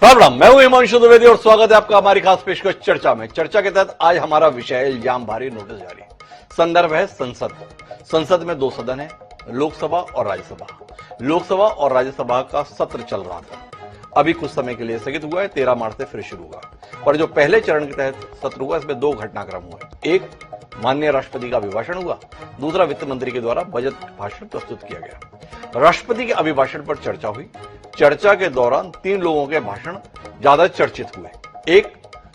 राम, मैं हूं हिमांशु द्विवेदी और स्वागत है आपका हमारी खास पेशकश चर्चा में। चर्चा के तहत आज हमारा विषय है इल्जाम भारी नोटिस जारी। संदर्भ है संसद। संसद में दो सदन है, लोकसभा और राज्यसभा। लोकसभा और राज्यसभा का सत्र चल रहा था, अभी कुछ समय के लिए स्थगित हुआ है। 13 मार्च से फिर शुरू होगा। पर जो पहले चरण के तहत सत्र हुआ, इसमें दो घटनाक्रम हुए। एक, माननीय राष्ट्रपति का अभिभाषण हुआ। दूसरा, वित्त मंत्री के द्वारा बजट भाषण प्रस्तुत किया गया। राष्ट्रपति के अभिभाषण पर चर्चा हुई। चर्चा के दौरान तीन लोगों के भाषण ज्यादा चर्चित हुए। एक,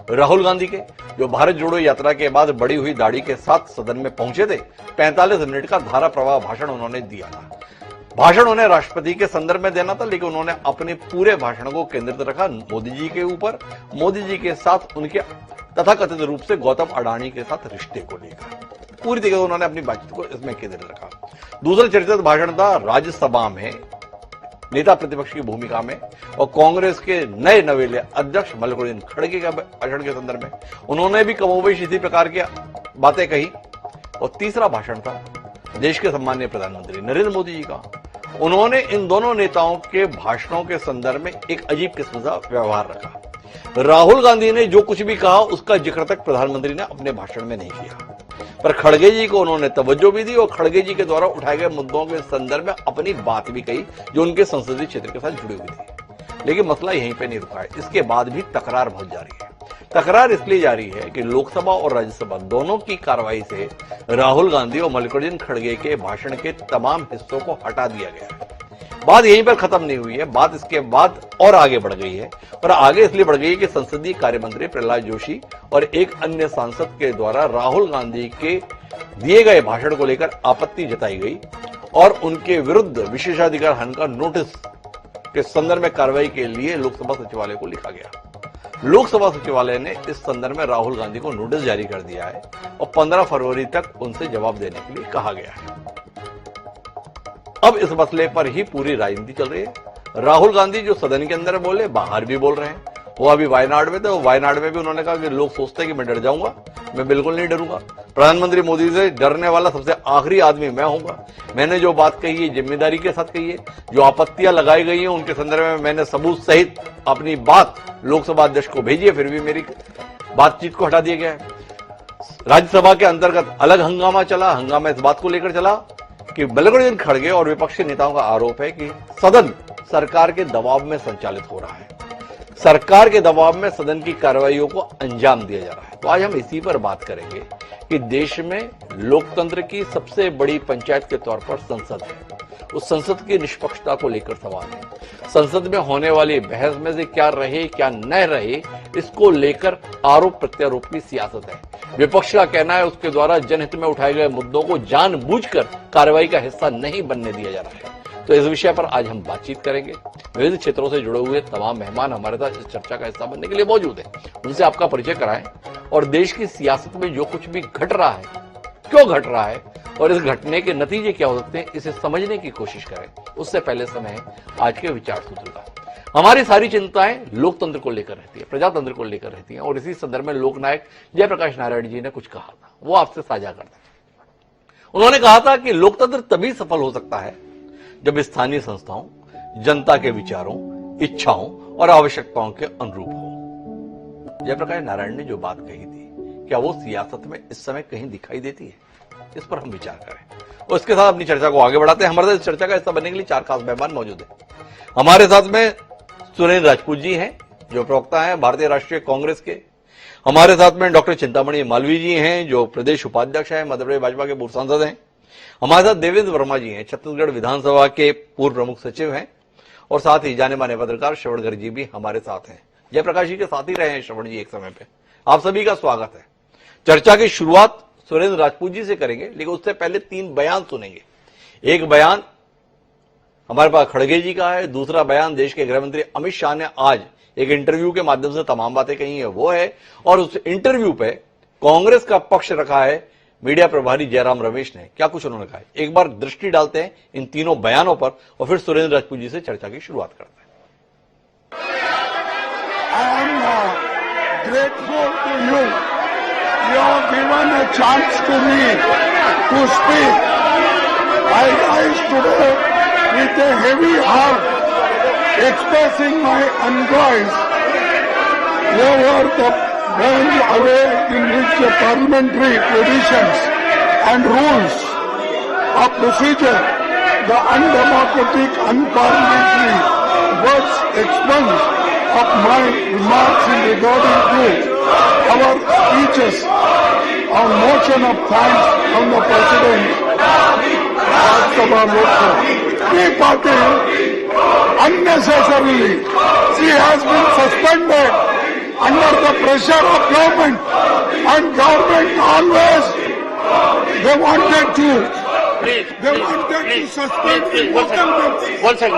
राहुल गांधी के, जो भारत जोड़ो यात्रा के बाद बढ़ी हुई दाढ़ी के साथ सदन में पहुंचे थे। 45 मिनट का धारा प्रवाह भाषण उन्होंने दिया था। भाषण उन्हें राष्ट्रपति के संदर्भ में देना था, लेकिन उन्होंने अपने पूरे भाषण को केंद्रित रखा मोदी जी के ऊपर, मोदी जी के साथ उनके तथाकथित रूप से गौतम अडानी के साथ रिश्ते को लेकर पूरी तरह उन्होंने अपनी बातचीत को इसमें केंद्रित रखा। दूसरा चर्चित भाषण था राज्यसभा में नेता प्रतिपक्ष की भूमिका में और कांग्रेस के नए नवेले अध्यक्ष मल्लिकार्जुन खड़गे के भाषण के संदर्भ में। उन्होंने भी कमोबेश इसी प्रकार की बातें कही। और तीसरा भाषण था देश के सम्मानीय प्रधानमंत्री नरेंद्र मोदी जी का। उन्होंने इन दोनों नेताओं के भाषणों के संदर्भ में एक अजीब किस्म का व्यवहार रखा। राहुल गांधी ने जो कुछ भी कहा उसका जिक्र तक प्रधानमंत्री ने अपने भाषण में नहीं किया, पर खड़गे जी को उन्होंने तवज्जो भी दी और खड़गे जी के द्वारा उठाए गए मुद्दों के संदर्भ में अपनी बात भी कही, जो उनके संसदीय क्षेत्र के साथ जुड़ी हुई थी। लेकिन मसला यहीं पे नहीं रुका है, इसके बाद भी तकरार बहुत जारी है। तकरार इसलिए जारी है कि लोकसभा और राज्यसभा दोनों की कार्रवाई से राहुल गांधी और मल्लिकार्जुन खड़गे के भाषण के तमाम हिस्सों को हटा दिया गया है। बात यहीं पर खत्म नहीं हुई है, बात इसके बाद और आगे बढ़ गई है। और आगे इसलिए बढ़ गई है कि संसदीय कार्य मंत्री प्रहलाद जोशी और एक अन्य सांसद के द्वारा राहुल गांधी के दिए गए भाषण को लेकर आपत्ति जताई गई और उनके विरुद्ध विशेषाधिकार हनन का नोटिस के संदर्भ में कार्रवाई के लिए लोकसभा सचिवालय को लिखा गया। लोकसभा सचिवालय ने इस संदर्भ में राहुल गांधी को नोटिस जारी कर दिया है और 15 फरवरी तक उनसे जवाब देने के लिए कहा गया है। अब इस मसले पर ही पूरी राजनीति चल रही है। राहुल गांधी जो सदन के अंदर बोले, बाहर भी बोल रहे हैं। वो अभी वायनाड में थे, वो वायनाड में भी उन्होंने कहा कि लोग सोचते हैं कि मैं डर जाऊंगा, मैं बिल्कुल नहीं डरूंगा। प्रधानमंत्री मोदी से डरने वाला सबसे आखिरी आदमी मैं होऊंगा। मैंने जो बात कही है जिम्मेदारी के साथ कही है। जो आपत्तियां लगाई गई हैं उनके संदर्भ में मैंने सबूत सहित अपनी बात लोकसभा अध्यक्ष को भेजी है, फिर भी मेरी बातचीत को हटा दिया गया है। राज्यसभा के अंतर्गत अलग हंगामा चला। हंगामा इस बात को लेकर चला कि मल्लिकार्जुन खड़गे और विपक्षी नेताओं का आरोप है कि सदन सरकार के दबाव में संचालित हो रहा है, सरकार के दबाव में सदन की कार्रवाइयों को अंजाम दिया जा रहा है। तो आज हम इसी पर बात करेंगे कि देश में लोकतंत्र की सबसे बड़ी पंचायत के तौर पर संसद है। उस संसद की निष्पक्षता को लेकर सवाल है। संसद में होने वाली बहस में से क्या रहे क्या न रहे, इसको लेकर आरोप प्रत्यारोप की सियासत है। विपक्ष का कहना है उसके द्वारा जनहित में उठाए गए मुद्दों को जानबूझकर कार्रवाई का हिस्सा नहीं बनने दिया जा रहा है। तो इस विषय पर आज हम बातचीत करेंगे। विविध क्षेत्रों से जुड़े हुए तमाम मेहमान हमारे साथ इस चर्चा का हिस्सा बनने के लिए मौजूद हैं। उनसे आपका परिचय कराएं और देश की सियासत में जो कुछ भी घट रहा है, क्यों घट रहा है और इस घटने के नतीजे क्या हो सकते हैं, इसे समझने की कोशिश करें। उससे पहले समय है आज के विचार सूत्र का। हमारी सारी चिंताएं लोकतंत्र को लेकर रहती है, प्रजातंत्र को लेकर रहती हैं और इसी संदर्भ में लोकनायक जयप्रकाश नारायण जी ने कुछ कहा था, वो आपसे साझा करते हैं। उन्होंने कहा था कि लोकतंत्र तभी सफल हो सकता है जब स्थानीय संस्थाओं जनता के विचारों, इच्छाओं और आवश्यकताओं के अनुरूप हो। जयप्रकाश नारायण ने जो बात कही थी, क्या वो सियासत में इस समय कहीं दिखाई देती है? इस पर हम विचार करें और इसके साथ अपनी चर्चा को आगे बढ़ाते हैं। हमारे साथ इस चर्चा का हिस्सा बनने के लिए चार खास मेहमान मौजूद हैं। हमारे साथ में सुरेंद्र राजपूत जी हैं, जो प्रवक्ता हैं भारतीय राष्ट्रीय कांग्रेस के। हमारे साथ में डॉक्टर चिंतामणि मालवीय जी हैं, जो प्रदेश उपाध्यक्ष हैं, मध्य प्रदेश भाजपा के पूर्व सांसद हैं। हमारे साथ देवेंद्र वर्मा जी हैं, छत्तीसगढ़ विधानसभा के पूर्व प्रमुख सचिव हैं। और साथ ही जाने माने पत्रकार श्रवण गर्ग जी भी हमारे साथ हैं। जयप्रकाश जी के साथ ही रहे हैं श्रवण जी एक समय पे। आप सभी का स्वागत है। चर्चा की शुरुआत सुरेंद्र राजपूत जी से करेंगे, लेकिन उससे पहले तीन बयान सुनेंगे। एक बयान हमारे पास खड़गे जी का है, दूसरा बयान देश के गृहमंत्री अमित शाह ने आज एक इंटरव्यू के माध्यम से तमाम बातें कही है, वो है। और उस इंटरव्यू पे कांग्रेस का पक्ष रखा है मीडिया प्रभारी जयराम रमेश ने, क्या कुछ उन्होंने कहा है। एक बार दृष्टि डालते हैं इन तीनों बयानों पर और फिर सुरेंद्र राजपूत जी से चर्चा की शुरुआत करते हैं। I am grateful to you. You have given a chance to me to speak. I rise today with a heavy heart, expressing my unvoiced over the well away in which the parliamentary traditions and rules of procedure, the undemocratic, unparliamentary words expunged of my remarks in regarding to our speeches on motion of thanks from the President, Rajya Sabha Lok Sabha. P. Patil, unnecessarily, she has been suspended under the pressure of government, and government always, they wanted to suspend the local members. One second.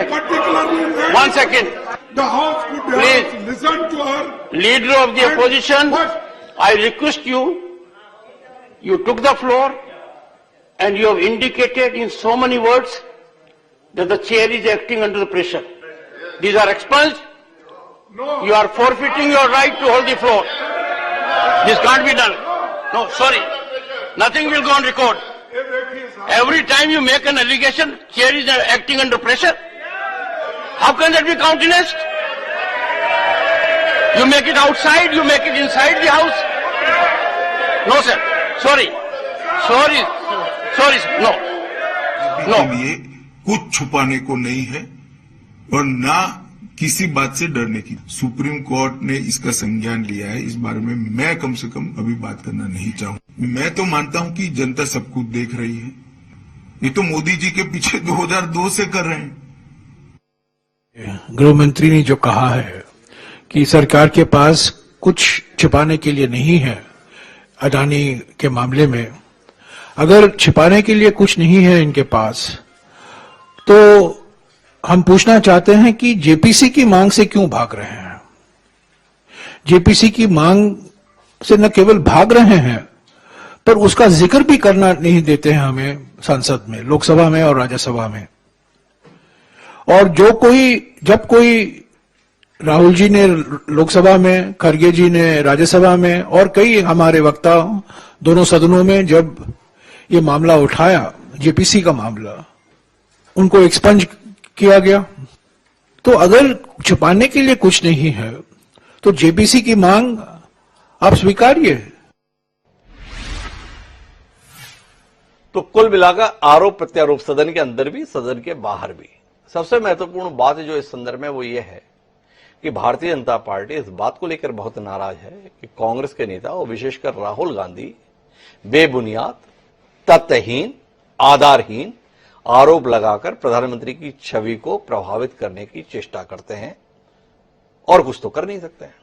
Particularly, 1 second. the House could have listened to her. Leader of the opposition, I request you, you took the floor and you have indicated in so many words that the chair is acting under the pressure. These are expunged. No. You are forfeiting your right to hold the floor. This can't be done. No, sorry. Nothing will go on record. Every time you make an allegation, chair is acting under pressure. How can that be countenanced? You make it outside, you make it inside the house. No, sir. Sorry. No. के लिए कुछ छुपाने को नहीं है और ना किसी बात से डरने की। सुप्रीम कोर्ट ने इसका संज्ञान लिया है। इस बारे में मैं कम से कम अभी बात करना नहीं चाहूँ। मैं तो मानता हूँ कि जनता सब कुछ देख रही है। ये तो मोदी जी के पीछे 2002 से कर रहे हैं। गृह मंत्री ने जो कहा है कि सरकार के पास कुछ छिपाने के लिए नहीं है अडानी के मामले में, अगर छिपाने के लिए कुछ नहीं है इनके पास, तो हम पूछना चाहते हैं कि जेपीसी की मांग से क्यों भाग रहे हैं। जेपीसी की मांग से न केवल भाग रहे हैं, पर उसका जिक्र भी करना नहीं देते हैं हमें संसद में, लोकसभा में और राज्यसभा में। और जब कोई राहुल जी ने लोकसभा में, खरगे जी ने राज्यसभा में और कई हमारे वक्ता दोनों सदनों में जब ये मामला उठाया, जेपीसी का मामला, उनको एक्सपंज किया गया। तो अगर छुपाने के लिए कुछ नहीं है तो जेपीसी की मांग आप स्वीकारिए। तो कुल मिलाकर आरोप प्रत्यारोप सदन के अंदर भी सदन के बाहर भी। सबसे महत्वपूर्ण बात जो इस संदर्भ में वो ये है कि भारतीय जनता पार्टी इस बात को लेकर बहुत नाराज है कि कांग्रेस के नेता और विशेषकर राहुल गांधी बेबुनियाद, तथ्यहीन, आधारहीन आरोप लगाकर प्रधानमंत्री की छवि को प्रभावित करने की चेष्टा करते हैं और कुछ तो कर नहीं सकते हैं।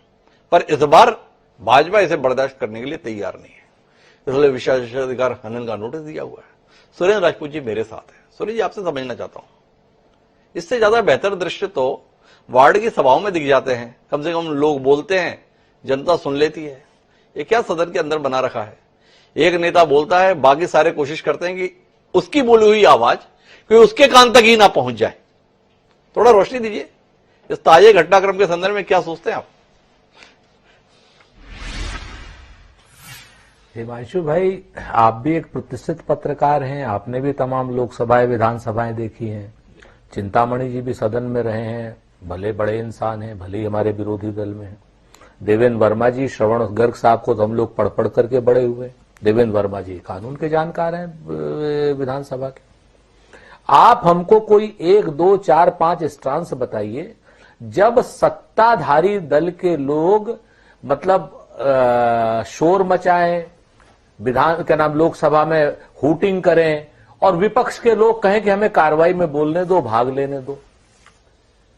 पर इस बार भाजपा इसे बर्दाश्त करने के लिए तैयार नहीं है, इसलिए विशेषाधिकार हनन का नोटिस दिया हुआ है। सुरेंद्र राजपूत जी मेरे साथ है। सुरेंद्र जी, आपसे समझना चाहता हूं, इससे ज्यादा बेहतर दृश्य तो वार्ड की सभाओं में दिख जाते हैं। कम से कम लोग बोलते हैं, जनता सुन लेती है। ये क्या सदन के अंदर बना रखा है? एक नेता बोलता है, बाकी सारे कोशिश करते हैं कि उसकी बोली हुई आवाज कोई उसके कान तक ही ना पहुंच जाए। थोड़ा रोशनी दीजिए इस ताजे घटनाक्रम के संदर्भ में, क्या सोचते हैं आप? हिमांशु भाई, आप भी एक प्रतिष्ठित पत्रकार हैं, आपने भी तमाम लोकसभाएं, विधानसभाएं देखी हैं। चिंतामणि जी भी सदन में रहे हैं, भले बड़े इंसान हैं, भले ही हमारे विरोधी दल में हैं। देवेंद्र वर्मा जी, श्रवण गर्ग साहब को तो हम लोग पढ़ पढ़ करके बड़े हुए। देवेंद्र वर्मा जी कानून के जानकार हैं विधानसभा के। आप हमको कोई 1, 2, 4, 5 स्टांस बताइए जब सत्ताधारी दल के लोग मतलब शोर मचाएं, लोकसभा में हूटिंग करें और विपक्ष के लोग कहें कि हमें कार्रवाई में बोलने दो, भाग लेने दो।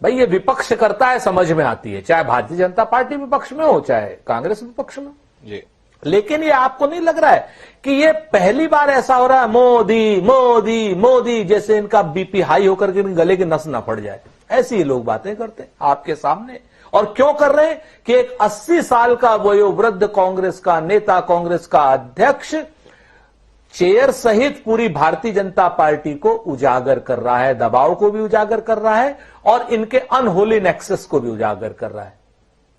भाई, ये विपक्ष करता है, समझ में आती है, चाहे भारतीय जनता पार्टी विपक्ष में हो चाहे कांग्रेस विपक्ष में जी। लेकिन ये आपको नहीं लग रहा है कि ये पहली बार ऐसा हो रहा है मोदी मोदी मोदी, जैसे इनका बीपी हाई होकर के गले की नस ना फट जाए, ऐसी ही लोग बातें करते हैं आपके सामने। और क्यों कर रहे हैं कि एक 80 साल का वयोवृद्ध कांग्रेस का नेता, कांग्रेस का अध्यक्ष चेयर सहित पूरी भारतीय जनता पार्टी को उजागर कर रहा है, दबाव को भी उजागर कर रहा है और इनके अनहोली नेक्सस को भी उजागर कर रहा है।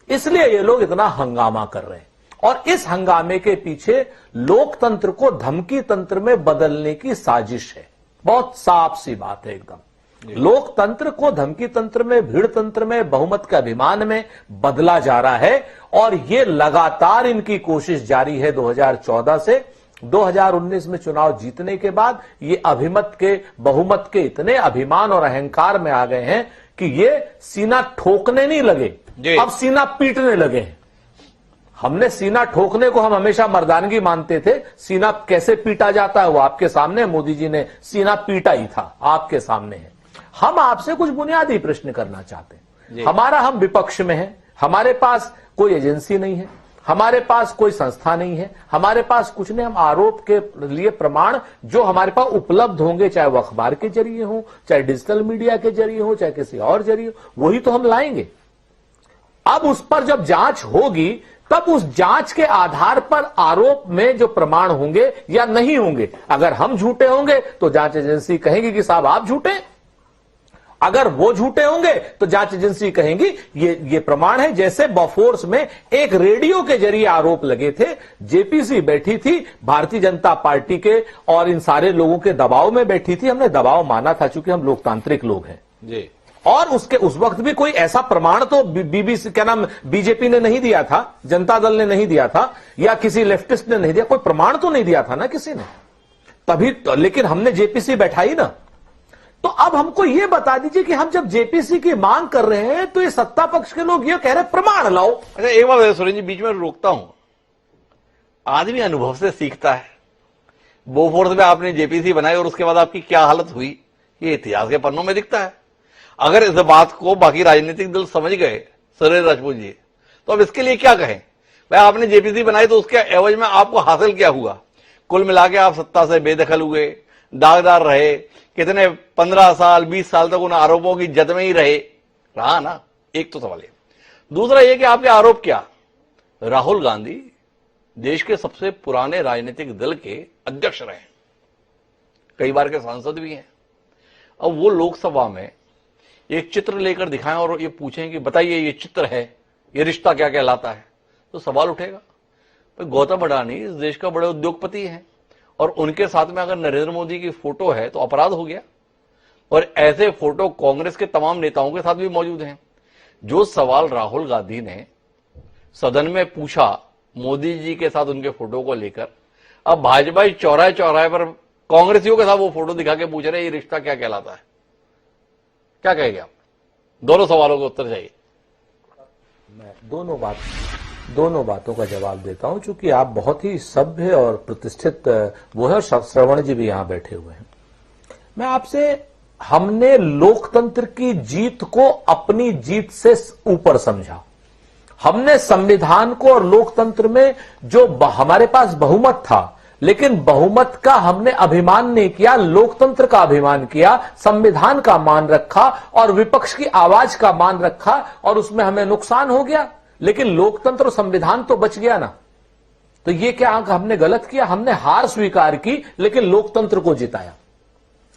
इसलिए ये लोग इतना हंगामा कर रहे हैं और इस हंगामे के पीछे लोकतंत्र को धमकी तंत्र में बदलने की साजिश है। बहुत साफ सी बात है एकदम। लोकतंत्र को धमकी तंत्र में, भीड़ तंत्र में, बहुमत के अभिमान में बदला जा रहा है और ये लगातार इनकी कोशिश जारी है 2014 से 2019 में चुनाव जीतने के बाद। ये अभिमत के, बहुमत के इतने अभिमान और अहंकार में आ गए हैं कि ये सीना ठोकने नहीं लगे, अब सीना पीटने लगे हैं। हमने सीना ठोकने को हम हमेशा मर्दानगी मानते थे, सीना कैसे पीटा जाता है वो आपके सामने, मोदी जी ने सीना पीटा ही था, आपके सामने है। हम आपसे कुछ बुनियादी प्रश्न करना चाहते हैं। हम विपक्ष में हैं, हमारे पास कोई एजेंसी नहीं है, हमारे पास कोई संस्था नहीं है, हमारे पास कुछ नहीं। हम आरोप के लिए प्रमाण जो हमारे पास उपलब्ध होंगे, चाहे वो अखबार के जरिए हो, चाहे डिजिटल मीडिया के जरिए हो, चाहे किसी और जरिए हो, वही तो हम लाएंगे। अब उस पर जब जांच होगी तब उस जांच के आधार पर आरोप में जो प्रमाण होंगे या नहीं होंगे, अगर हम झूठे होंगे तो जांच एजेंसी कहेगी कि साहब आप झूठे, अगर वो झूठे होंगे तो जांच एजेंसी कहेंगी ये प्रमाण है। जैसे बॉफोर्स में एक रेडियो के जरिए आरोप लगे थे, जेपीसी बैठी थी भारतीय जनता पार्टी के और इन सारे लोगों के दबाव में बैठी थी, हमने दबाव माना था चूंकि हम लोकतांत्रिक लोग हैं जी। और उस वक्त भी कोई ऐसा प्रमाण तो बीबीसी क्या नाम बीजेपी ने नहीं दिया था, जनता दल ने नहीं दिया था, या किसी लेफ्टिस्ट ने नहीं दिया, कोई प्रमाण तो नहीं दिया था ना किसी ने, तभी तो, लेकिन हमने जेपीसी बैठाई ना। तो अब हमको ये बता दीजिए कि हम जब जेपीसी की मांग कर रहे हैं तो ये सत्ता पक्ष के लोग ये कह रहे प्रमाण लाओ। अच्छा एक बात सुरेंद्र जी, बीच में रोकता हूं, आदमी अनुभव से सीखता है। बोफोर्स में आपने जेपीसी बनाई और उसके बाद आपकी क्या हालत हुई ये इतिहास के पन्नों में दिखता है। अगर इस बात को बाकी राजनीतिक दल समझ गए, सुरेंद्र राजपूत जी, तो अब इसके लिए क्या कहें भाई? आपने जेपीसी बनाई तो उसके एवज में आपको हासिल क्या हुआ? कुल मिला के आप सत्ता से बेदखल हुए, दागदार रहे, कितने 15 साल 20 साल तक उन आरोपों की जद में ही रहा ना। एक तो सवाल है। दूसरा यह कि आपके आरोप क्या? राहुल गांधी देश के सबसे पुराने राजनीतिक दल के अध्यक्ष रहे, कई बार के सांसद भी हैं। अब वो लोकसभा में एक चित्र लेकर दिखाएं और ये पूछें कि बताइए ये चित्र है, ये रिश्ता क्या कहलाता है, तो सवाल उठेगा। गौतम अडानी इस देश का बड़े उद्योगपति हैं और उनके साथ में अगर नरेंद्र मोदी की फोटो है तो अपराध हो गया। और ऐसे फोटो कांग्रेस के तमाम नेताओं के साथ भी मौजूद हैं। जो सवाल राहुल गांधी ने सदन में पूछा मोदी जी के साथ उनके फोटो को लेकर, अब भाजपा चौराहे चौराहे पर कांग्रेसियों के साथ वो फोटो दिखा के पूछ रहे ये रिश्ता क्या कहलाता है। क्या कहेंगे आप? दोनों सवालों के उत्तर चाहिए। मैं दोनों बातों का जवाब देता हूं, चूंकि आप बहुत ही सभ्य और प्रतिष्ठित वो है और श्रवण जी भी यहां बैठे हुए हैं। मैं आपसे, हमने लोकतंत्र की जीत को अपनी जीत से ऊपर समझा। हमने संविधान को और लोकतंत्र में जो हमारे पास बहुमत था, लेकिन बहुमत का हमने अभिमान नहीं किया, लोकतंत्र का अभिमान किया, संविधान का मान रखा और विपक्ष की आवाज का मान रखा, और उसमें हमें नुकसान हो गया, लेकिन लोकतंत्र और संविधान तो बच गया ना। तो ये क्या हमने गलत किया? हमने हार स्वीकार की लेकिन लोकतंत्र को जिताया।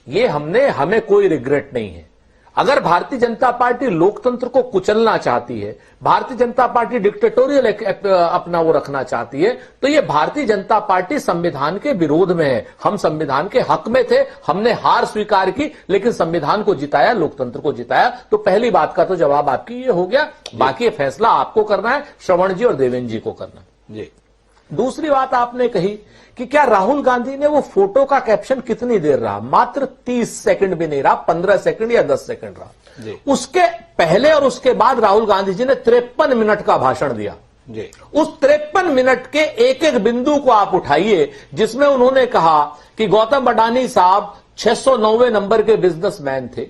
ये हमें कोई रिग्रेट नहीं है। अगर भारतीय जनता पार्टी लोकतंत्र को कुचलना चाहती है, भारतीय जनता पार्टी डिक्टेटोरियल अपना वो रखना चाहती है, तो ये भारतीय जनता पार्टी संविधान के विरोध में है। हम संविधान के हक में थे, हमने हार स्वीकार की, लेकिन संविधान को जिताया, लोकतंत्र को जिताया। तो पहली बात का तो जवाब आपकी ये हो गया। बाकी फैसला आपको करना है, श्रवण जी और देवेंद्र जी को करना है जी। दूसरी बात आपने कही कि क्या राहुल गांधी ने वो फोटो का कैप्शन कितनी देर रहा? मात्र 30 सेकंड भी नहीं रहा, 15 सेकंड या 10 सेकंड रहा। उसके पहले और उसके बाद राहुल गांधी जी ने 53 मिनट का भाषण दिया जी। उस 53 मिनट के एक एक बिंदु को आप उठाइए, जिसमें उन्होंने कहा कि गौतम अडानी साहब 690 नंबर के बिजनेसमैन थे,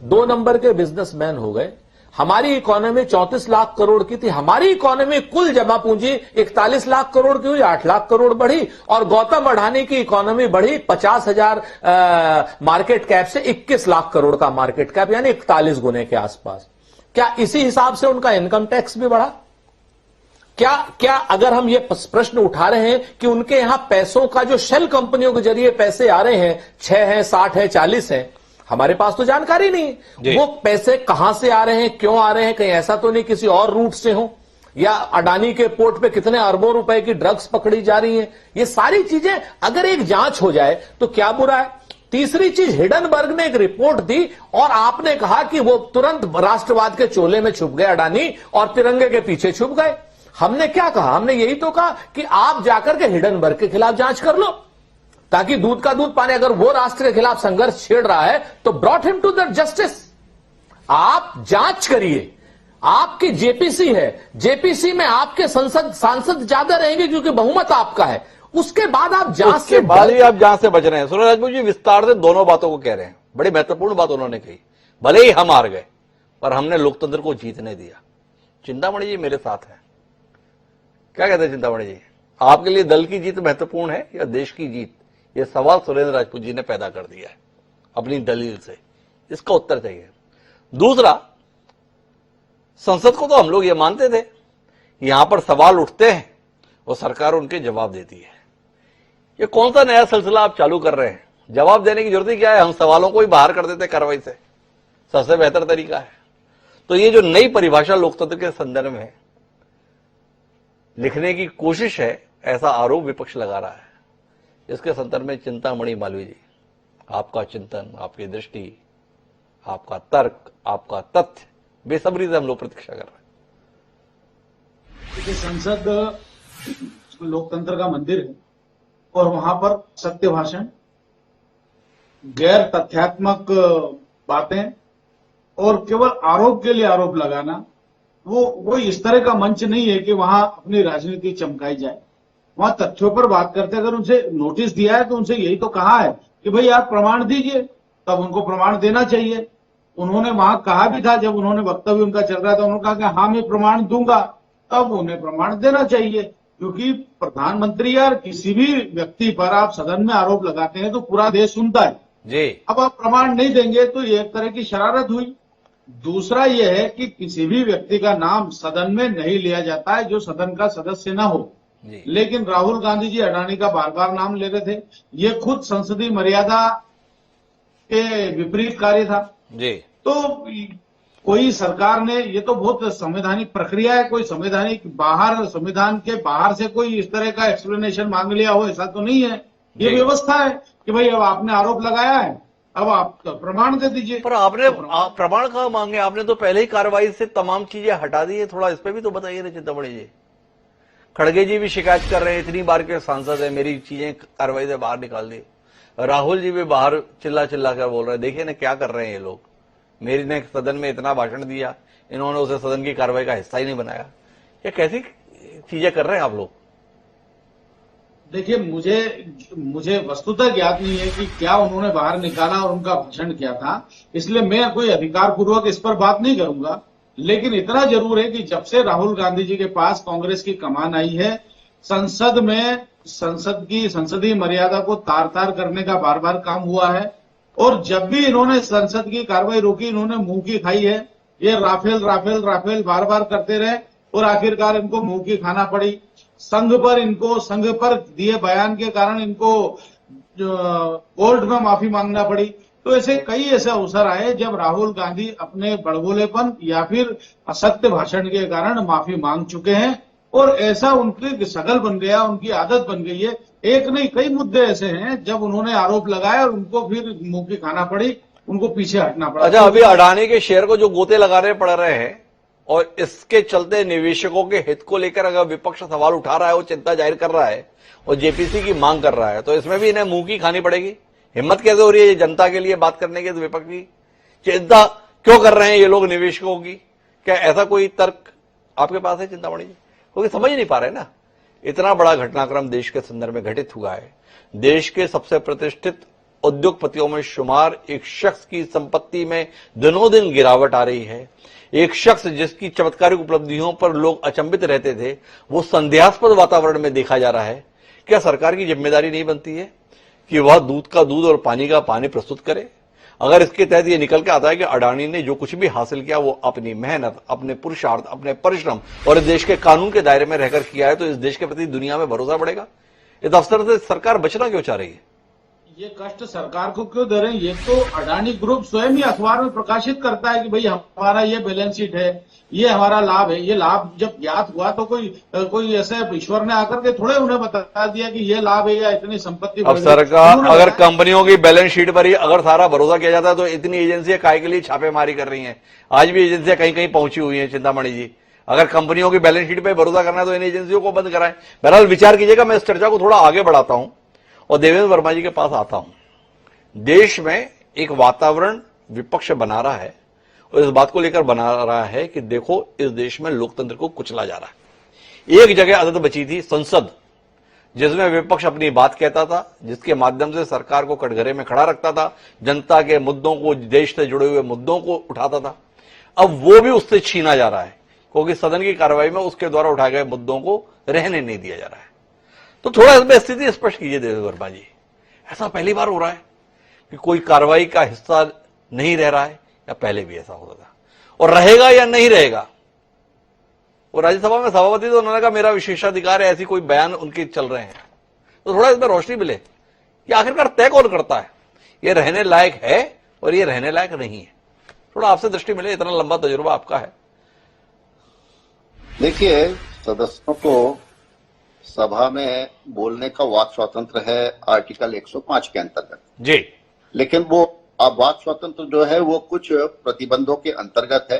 2 नंबर के बिजनेसमैन हो गए। हमारी इकोनॉमी 34 लाख करोड़ की थी, हमारी इकोनॉमी कुल जमा पूंजी 41 लाख करोड़ की हुई, 8 लाख करोड़ बढ़ी, और गौतम अडानी की इकोनॉमी बढ़ी 50,000 मार्केट कैप से 21 लाख करोड़ का मार्केट कैप, यानी 41 गुने के आसपास। क्या इसी हिसाब से उनका इनकम टैक्स भी बढ़ा? क्या अगर हम ये प्रश्न उठा रहे हैं कि उनके यहां पैसों का जो शेल कंपनियों के जरिए पैसे आ रहे हैं, 6 हैं, 60 है, 40 है, हमारे पास तो जानकारी नहीं वो पैसे कहां से आ रहे हैं, क्यों आ रहे हैं, कहीं ऐसा तो नहीं किसी और रूट से हो, या अडानी के पोर्ट पे कितने अरबों रुपए की ड्रग्स पकड़ी जा रही हैं। ये सारी चीजें अगर एक जांच हो जाए तो क्या बुरा है। तीसरी चीज, हिडनबर्ग ने एक रिपोर्ट दी और आपने कहा कि वो तुरंत राष्ट्रवाद के चोले में छुप गए अडानी और तिरंगे के पीछे छुप गए। हमने क्या कहा? हमने यही तो कहा कि आप जाकर के हिडनबर्ग के खिलाफ जांच कर लो, ताकि दूध का दूध पानी। अगर वो राष्ट्र के खिलाफ संघर्ष छेड़ रहा है तो brought him to the justice. आप जांच करिए। आपकी जेपीसी है, जेपीसी में आपके सांसद ज्यादा रहेंगे क्योंकि बहुमत आपका है। उसके बाद आप जांच उसके बाद ही आप जांच से बच रहे हैं। सुरेश राजपूत जी विस्तार से दोनों बातों को कह रहे हैं, बड़ी महत्वपूर्ण बात उन्होंने कही। भले ही हम हार गए पर हमने लोकतंत्र को जीतने दिया। चिंतामणि जी मेरे साथ हैं, क्या कहते हैं चिंतामणि जी? आपके लिए दल की जीत महत्वपूर्ण है या देश की जीत? यह सवाल सुरेंद्र राजपूत जी ने पैदा कर दिया है अपनी दलील से, इसका उत्तर चाहिए। दूसरा, संसद को तो हम लोग ये मानते थे, यहां पर सवाल उठते हैं और सरकार उनके जवाब देती है। ये कौन सा नया सिलसिला आप चालू कर रहे हैं? जवाब देने की जरूरत ही क्या है? हम सवालों को ही बाहर कर देते कार्रवाई से, सबसे बेहतर तरीका है। तो ये जो नई परिभाषा लोकतंत्र के संदर्भ में लिखने की कोशिश है, ऐसा आरोप विपक्ष लगा रहा है। इसके संदर्भ में चिंतामणि मालवीय जी, आपका चिंतन, आपकी दृष्टि, आपका तर्क, आपका तथ्य, बेसब्री से हम लोग प्रतीक्षा कर रहे हैं। देखिए, संसद लोकतंत्र का मंदिर है और वहां पर सत्य भाषण, गैर तथ्यात्मक बातें और केवल आरोप के लिए आरोप लगाना, वो इस तरह का मंच नहीं है कि वहां अपनी राजनीति चमकाई जाए। वहां तथ्यों पर बात करते, अगर उनसे नोटिस दिया है तो उनसे यही तो कहा है कि भाई आप प्रमाण दीजिए, तब उनको प्रमाण देना चाहिए। उन्होंने वहां कहा भी था, जब उन्होंने वक्तव्य उनका चल रहा था, उन्होंने कहा कि हाँ मैं प्रमाण दूंगा, तब उन्हें प्रमाण देना चाहिए। क्योंकि प्रधानमंत्री या किसी भी व्यक्ति पर आप सदन में आरोप लगाते हैं तो पूरा देश सुनता है जी। अब आप प्रमाण नहीं देंगे तो ये एक तरह की शरारत हुई। दूसरा ये है कि किसी भी व्यक्ति का नाम सदन में नहीं लिया जाता है जो सदन का सदस्य न हो, लेकिन राहुल गांधी जी अडानी का बार बार नाम ले रहे थे। ये खुद संसदीय मर्यादा के विपरीत कार्य था जी। तो कोई सरकार ने, ये तो बहुत संवैधानिक प्रक्रिया है, कोई संविधान के बाहर से कोई इस तरह का एक्सप्लेनेशन मांग लिया हो, ऐसा तो नहीं है। ये व्यवस्था है कि भाई अब आपने आरोप लगाया है, अब आप प्रमाण दे दीजिए। पर आपने प्रमाण कहाँ मांगे? आपने तो पहले ही कार्रवाई से तमाम चीजें हटा दी है। थोड़ा इस पे भी तो बताइए ना चिंतामणि जी। खड़गे जी भी शिकायत कर रहे हैं, इतनी बार के सांसद है, मेरी चीजें कार्रवाई से बाहर निकाल दी। राहुल जी भी बाहर चिल्ला चिल्ला कर बोल रहे हैं, देखिए ना क्या कर रहे हैं ये लोग। मेरी ने सदन में इतना भाषण दिया, इन्होंने उसे सदन की कार्रवाई का हिस्सा ही नहीं बनाया। ये कैसी चीजें कर रहे हैं आप लोग? देखिए, मुझे वस्तुतः ज्ञात नहीं है कि क्या उन्होंने बाहर निकाला और उनका भाषण क्या था, इसलिए मैं कोई अधिकार पूर्वक इस पर बात नहीं करूंगा। लेकिन इतना जरूर है कि जब से राहुल गांधी जी के पास कांग्रेस की कमान आई है, संसद में संसदीय मर्यादा को तार तार करने का बार बार काम हुआ है। और जब भी इन्होंने संसद की कार्रवाई रोकी, इन्होंने मुंह की खाई है। ये राफेल राफेल राफेल बार बार करते रहे और आखिरकार इनको मुंह की खाना पड़ी। संघ पर दिए बयान के कारण इनको कोर्ट में माफी मांगना पड़ी। तो कई ऐसे अवसर आए जब राहुल गांधी अपने बड़बोलेपन या फिर असत्य भाषण के कारण माफी मांग चुके हैं और ऐसा उनकी शकल बन गया, उनकी आदत बन गई है। एक नहीं, कई मुद्दे ऐसे हैं जब उन्होंने आरोप लगाया और उनको फिर मुंह की खाना पड़ी, उनको पीछे हटना पड़ा। अच्छा, अभी अडानी के शेयर को जो गोते लगाने पड़ रहे हैं और इसके चलते निवेशकों के हित को लेकर अगर विपक्ष सवाल उठा रहा है, वो चिंता जाहिर कर रहा है और जेपीसी की मांग कर रहा है, तो इसमें भी इन्हें मुंह की खानी पड़ेगी। हिम्मत कैसे हो रही है ये जनता के लिए बात करने की? तो विपक्ष की चिंता क्यों कर रहे हैं ये लोग निवेशकों की? क्या ऐसा कोई तर्क आपके पास है चिंतामणि जी? क्योंकि समझ नहीं पा रहे ना, इतना बड़ा घटनाक्रम देश के संदर्भ में घटित हुआ है। देश के सबसे प्रतिष्ठित उद्योगपतियों में शुमार एक शख्स की संपत्ति में दिनों दिन गिरावट आ रही है। एक शख्स जिसकी चमत्कारिक उपलब्धियों पर लोग अचंभित रहते थे, वो संदेहास्पद वातावरण में देखा जा रहा है। क्या सरकार की जिम्मेदारी नहीं बनती है कि वह दूध का दूध और पानी का पानी प्रस्तुत करे? अगर इसके तहत ये निकल के आता है कि अडानी ने जो कुछ भी हासिल किया वो अपनी मेहनत, अपने पुरुषार्थ, अपने परिश्रम और इस देश के कानून के दायरे में रहकर किया है, तो इस देश के प्रति दुनिया में भरोसा बढ़ेगा। इस अवसर से सरकार बचना क्यों चाह रही है? ये कष्ट सरकार को क्यों दे रहे हैं? ये तो अडानी ग्रुप स्वयं ही अखबार में प्रकाशित करता है कि भाई हमारा ये बैलेंस शीट है, ये हमारा लाभ है। ये लाभ जब ज्ञात हुआ तो कोई ऐसे ईश्वर ने आकर के थोड़े उन्हें बता दिया कि ये लाभ है या इतनी संपत्ति। अब सरकार अगर कंपनियों की बैलेंस शीट पर ही अगर सारा भरोसा किया जाता है तो इतनी एजेंसियां काय के लिए छापेमारी कर रही हैं? आज भी एजेंसियां कहीं कहीं पहुंची हुई हैं चिंतामणि जी। अगर कंपनियों की बैलेंस शीट पर भरोसा करना है तो इन एजेंसियों को बंद कराएं। बहरहाल विचार कीजिएगा। मैं इस चर्चा को थोड़ा आगे बढ़ाता हूं और देवेंद्र वर्मा जी के पास आता हूं। देश में एक वातावरण विपक्ष बना रहा है और इस बात को लेकर बना रहा है कि देखो इस देश में लोकतंत्र को कुचला जा रहा है। एक जगह आदत बची थी संसद, जिसमें विपक्ष अपनी बात कहता था, जिसके माध्यम से सरकार को कटघरे में खड़ा रखता था, जनता के मुद्दों को, देश से जुड़े हुए मुद्दों को उठाता था। अब वो भी उससे छीना जा रहा है क्योंकि सदन की कार्रवाई में उसके द्वारा उठाए गए मुद्दों को रहने नहीं दिया जा रहा है। तो थोड़ा इसमें स्थिति स्पष्ट कीजिए देवेंद्र वर्मा जी। ऐसा पहली बार हो रहा है कि कोई कार्रवाई का हिस्सा नहीं रह रहा है, या पहले भी ऐसा होता था और रहेगा या नहीं रहेगा? वो राज्यसभा में सभापति तो उन्होंने कहा मेरा विशेषाधिकार है, ऐसी कोई बयान उनके चल रहे हैं। तो थोड़ा इसमें रोशनी मिले कि आखिरकार तय कौन करता है, ये रहने लायक है और ये रहने लायक नहीं है? थोड़ा आपसे दृष्टि मिले, इतना लंबा तजुर्बा आपका है। देखिए, सदस्यों को सभा में बोलने का वाक स्वतंत्र है आर्टिकल 105 के अंतर्गत जी, लेकिन वो अब वाक स्वतंत्र जो है वो कुछ प्रतिबंधों के अंतर्गत है।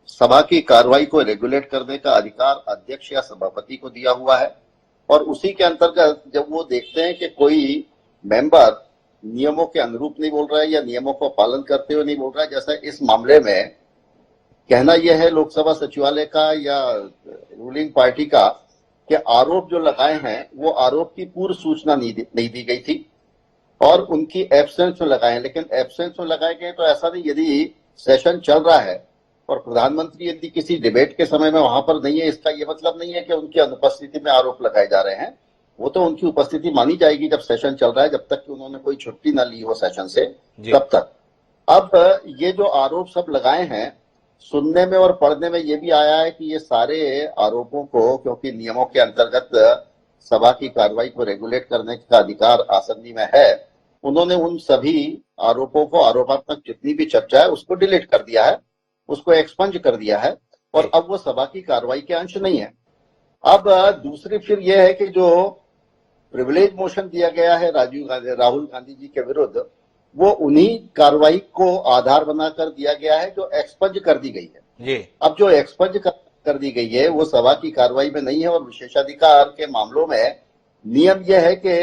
सभा की कार्रवाई को रेगुलेट करने का अधिकार अध्यक्ष या सभापति को दिया हुआ है और उसी के अंतर्गत जब वो देखते हैं कि कोई मेंबर नियमों के अनुरूप नहीं बोल रहा है या नियमों को पालन करते हुए नहीं बोल रहा है, जैसा इस मामले में कहना यह है लोकसभा सचिवालय का या रूलिंग पार्टी का कि आरोप जो लगाए हैं वो आरोप की पूर्व सूचना नहीं दी गई थी और उनकी एब्सेंस में लगाए हैं। लेकिन एब्सेंस में लगाए गए तो ऐसा नहीं, यदि सेशन चल रहा है और प्रधानमंत्री यदि किसी डिबेट के समय में वहां पर नहीं है, इसका ये मतलब नहीं है कि उनकी अनुपस्थिति में आरोप लगाए जा रहे हैं। वो तो उनकी उपस्थिति मानी जाएगी जब सेशन चल रहा है, जब तक कि उन्होंने कोई छुट्टी ना ली हो सेशन से, तब तक। अब ये जो आरोप सब लगाए हैं, सुनने में और पढ़ने में ये भी आया है कि ये सारे आरोपों को, क्योंकि नियमों के अंतर्गत सभा की कार्रवाई को रेगुलेट करने का अधिकार आसंदी में है, उन्होंने उन सभी आरोपों को, आरोपात्मक जितनी भी चर्चा है उसको डिलीट कर दिया है, उसको एक्सपंज कर दिया है और अब वो सभा की कार्रवाई के अंश नहीं है। अब दूसरी फिर यह है कि जो प्रिविलेज मोशन दिया गया है राहुल गांधी जी के विरुद्ध, वो उन्हीं कार्रवाई को आधार बनाकर दिया गया है जो एक्सपंज कर दी गई है जी। अब जो एक्सपंज कर दी गई है वो सभा की कार्रवाई में नहीं है और विशेषाधिकार के मामलों में नियम यह है कि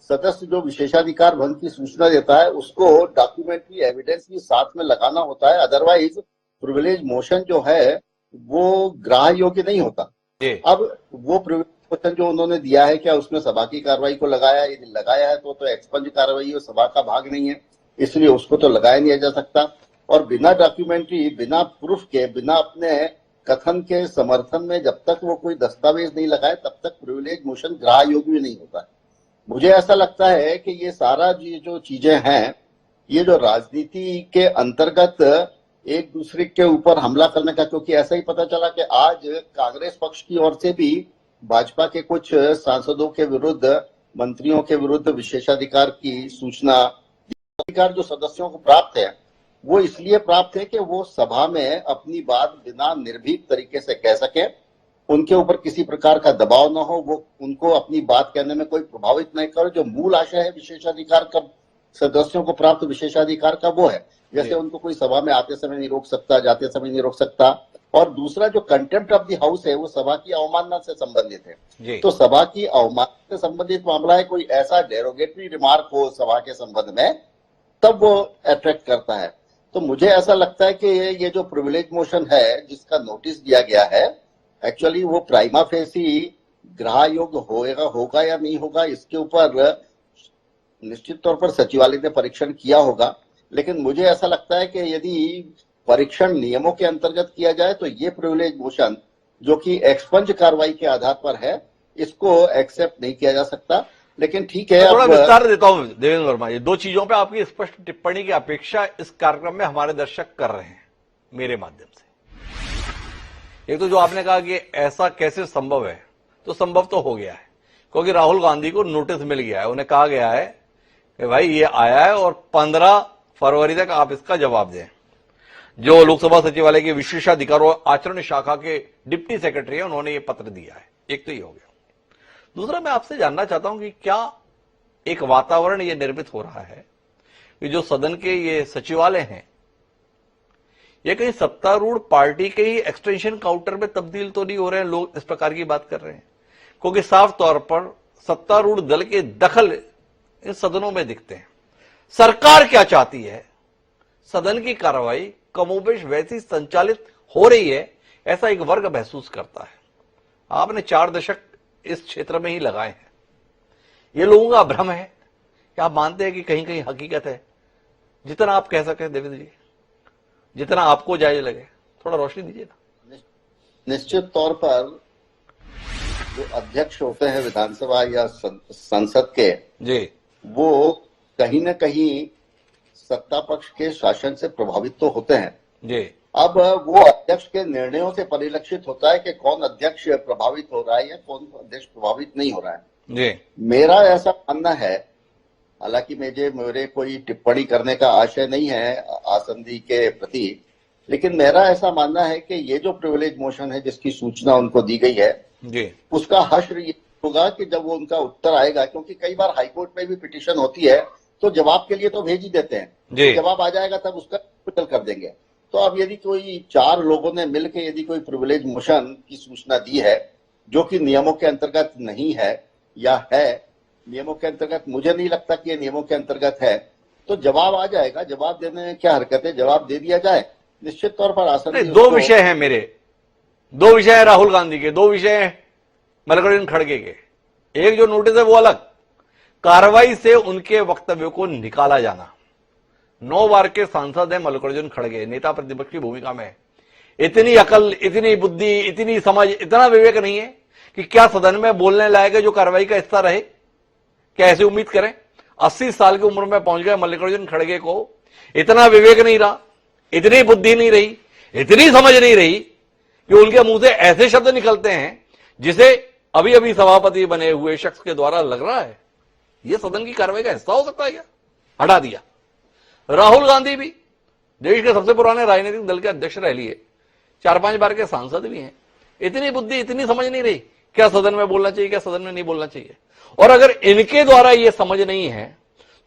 सदस्य जो विशेषाधिकार भंग की सूचना देता है उसको डॉक्यूमेंट्री एविडेंस भी साथ में लगाना होता है, अदरवाइज प्रिविलेज मोशन जो है वो ग्राह्य योग्य नहीं होता। अब वो प्रिविलेज मोशन जो उन्होंने दिया है, क्या उसमें सभा की कार्रवाई को लगाया है? यदि लगाया है तो एक्सपंज कार्रवाई और सभा का भाग नहीं है, इसलिए उसको तो लगाया नहीं जा सकता। और बिना डॉक्यूमेंट्री, बिना प्रूफ के, बिना अपने कथन के समर्थन में जब तक वो कोई दस्तावेज नहीं लगाए तब तक प्रिविलेज मोशन ग्राह्य योग्य नहीं होता है। मुझे ऐसा लगता है कि ये सारा जो चीजें हैं, ये जो राजनीति के अंतर्गत एक दूसरे के ऊपर हमला करने का, क्योंकि ऐसा ही पता चला कि आज कांग्रेस पक्ष की ओर से भी भाजपा के कुछ सांसदों के विरुद्ध, मंत्रियों के विरुद्ध विशेषाधिकार की सूचना, अधिकार जो सदस्यों को प्राप्त है वो इसलिए प्राप्त है कि वो सभा में अपनी बात बिना निर्भीक तरीके से कह सके, उनके ऊपर किसी प्रकार का दबाव न हो, वो उनको अपनी बात कहने में कोई प्रभावित नहीं करे। जो मूल आशय है विशेषाधिकार का, सदस्यों को प्राप्त विशेषाधिकार का, वो है जैसे उनको कोई सभा में आते समय नहीं रोक सकता, जाते समय नहीं रोक सकता। और दूसरा जो कंटेम्प्ट ऑफ द हाउस है वो सभा की अवमानना से संबंधित है। तो सभा की अवमानना से संबंधित मामला है, कोई ऐसा डेरोगेटरी रिमार्क हो सभा के संबंध में, तब वो अट्रैक्ट करता है। तो मुझे ऐसा लगता है कि ये जो प्रिविलेज मोशन है जिसका नोटिस दिया गया है, एक्चुअली वो प्राइमा फेसी ग्राह्य योग्य होगा या नहीं होगा, इसके ऊपर निश्चित तौर पर सचिवालय ने परीक्षण किया होगा। लेकिन मुझे ऐसा लगता है कि यदि परीक्षण नियमों के अंतर्गत किया जाए तो ये प्रिविलेज मोशन जो कि एक्सपंज कार्रवाई के आधार पर है, इसको एक्सेप्ट नहीं किया जा सकता। लेकिन ठीक है, थोड़ा विस्तार देता हूं देवेंद्र वर्मा, ये दो चीजों पे आपकी स्पष्ट टिप्पणी की अपेक्षा इस कार्यक्रम में हमारे दर्शक कर रहे हैं मेरे माध्यम से। एक तो जो आपने कहा कि ऐसा कैसे संभव है, तो संभव तो हो गया है। क्योंकि राहुल गांधी को नोटिस मिल गया है, उन्हें कहा गया है कि भाई ये आया है और 15 फरवरी तक आप इसका जवाब दें। जो लोकसभा सचिवालय के विशेषाधिकार और आचरण शाखा के डिप्टी सेक्रेटरी है, उन्होंने ये पत्र दिया है। एक तो ये हो गया। दूसरा, मैं आपसे जानना चाहता हूं कि क्या एक वातावरण ये निर्मित हो रहा है कि जो सदन के ये सचिवालय हैं, ये कहीं सत्तारूढ़ पार्टी के ही एक्सटेंशन काउंटर में तब्दील तो नहीं हो रहे हैं? लोग इस प्रकार की बात कर रहे हैं, क्योंकि साफ तौर पर सत्तारूढ़ दल के दखल इन सदनों में दिखते हैं। सरकार क्या चाहती है, सदन की कार्रवाई कमोबेश वैसी संचालित हो रही है, ऐसा एक वर्ग महसूस करता है। आपने 4 दशक इस क्षेत्र में ही लगाए हैं। ये लोगों का भ्रम है कि आप मानते हैं कि कहीं कहीं हकीकत है? जितना आप कह सकें देवेंद्र जी, जितना आपको जायज लगे, थोड़ा रोशनी दीजिए ना। निश्चित तौर पर जो अध्यक्ष होते हैं विधानसभा या संसद के जी, वो कहीं न कहीं सत्ता पक्ष के शासन से प्रभावित तो होते हैं जी। अब वो अध्यक्ष के निर्णयों से परिलक्षित होता है कि कौन अध्यक्ष प्रभावित हो रहा है या कौन अध्यक्ष प्रभावित नहीं हो रहा है जी। मेरा ऐसा मानना है, हालांकि मेरे कोई टिप्पणी करने का आशय नहीं है आसंदी के प्रति, लेकिन मेरा ऐसा मानना है कि ये जो प्रिविलेज मोशन है जिसकी सूचना उनको दी गई है जी, उसका हश्र ये होगा कि जब वो उनका उत्तर आएगा, क्योंकि कई बार हाईकोर्ट में भी पिटीशन होती है तो जवाब के लिए तो भेज ही देते हैं, जवाब आ जाएगा तब उसका रिपोर्टल कर देंगे। तो अब यदि कोई 4 लोगों ने मिलकर यदि कोई प्रिविलेज मोशन की सूचना दी है जो कि नियमों के अंतर्गत नहीं है या है नियमों के अंतर्गत, मुझे नहीं लगता कि ये नियमों के अंतर्गत है, तो जवाब आ जाएगा। जवाब देने में क्या हरकत है, जवाब दे दिया जाए। निश्चित तौर पर आसन 2 विषय हैं मेरे, 2 विषय है राहुल गांधी के, 2 विषय हैं मल्लिकार्जुन खड़गे के। एक जो नोटिस है वो अलग, कार्रवाई से उनके वक्तव्यों को निकाला जाना। 9 बार के सांसद हैं मल्लिकार्जुन खड़गे, नेता प्रतिपक्ष की भूमिका में। इतनी अकल, इतनी बुद्धि, इतनी समझ, इतना विवेक नहीं है कि क्या सदन में बोलने लायक है जो कार्रवाई का हिस्सा रहे? क्या ऐसी उम्मीद करें? 80 साल की उम्र में पहुंच गए मल्लिकार्जुन खड़गे को इतना विवेक नहीं रहा, इतनी बुद्धि नहीं रही, इतनी समझ नहीं रही कि उनके मुंह से ऐसे शब्द निकलते हैं जिसे अभी अभी सभापति बने हुए शख्स के द्वारा लग रहा है यह सदन की कार्रवाई का हिस्सा हो सकता है क्या? हटा दिया। राहुल गांधी भी देश के सबसे पुराने राजनीतिक दल के अध्यक्ष रह लिए, 4-5 बार के सांसद भी हैं। इतनी बुद्धि, इतनी समझ नहीं रही क्या सदन में बोलना चाहिए, क्या सदन में नहीं बोलना चाहिए। और अगर इनके द्वारा यह समझ नहीं है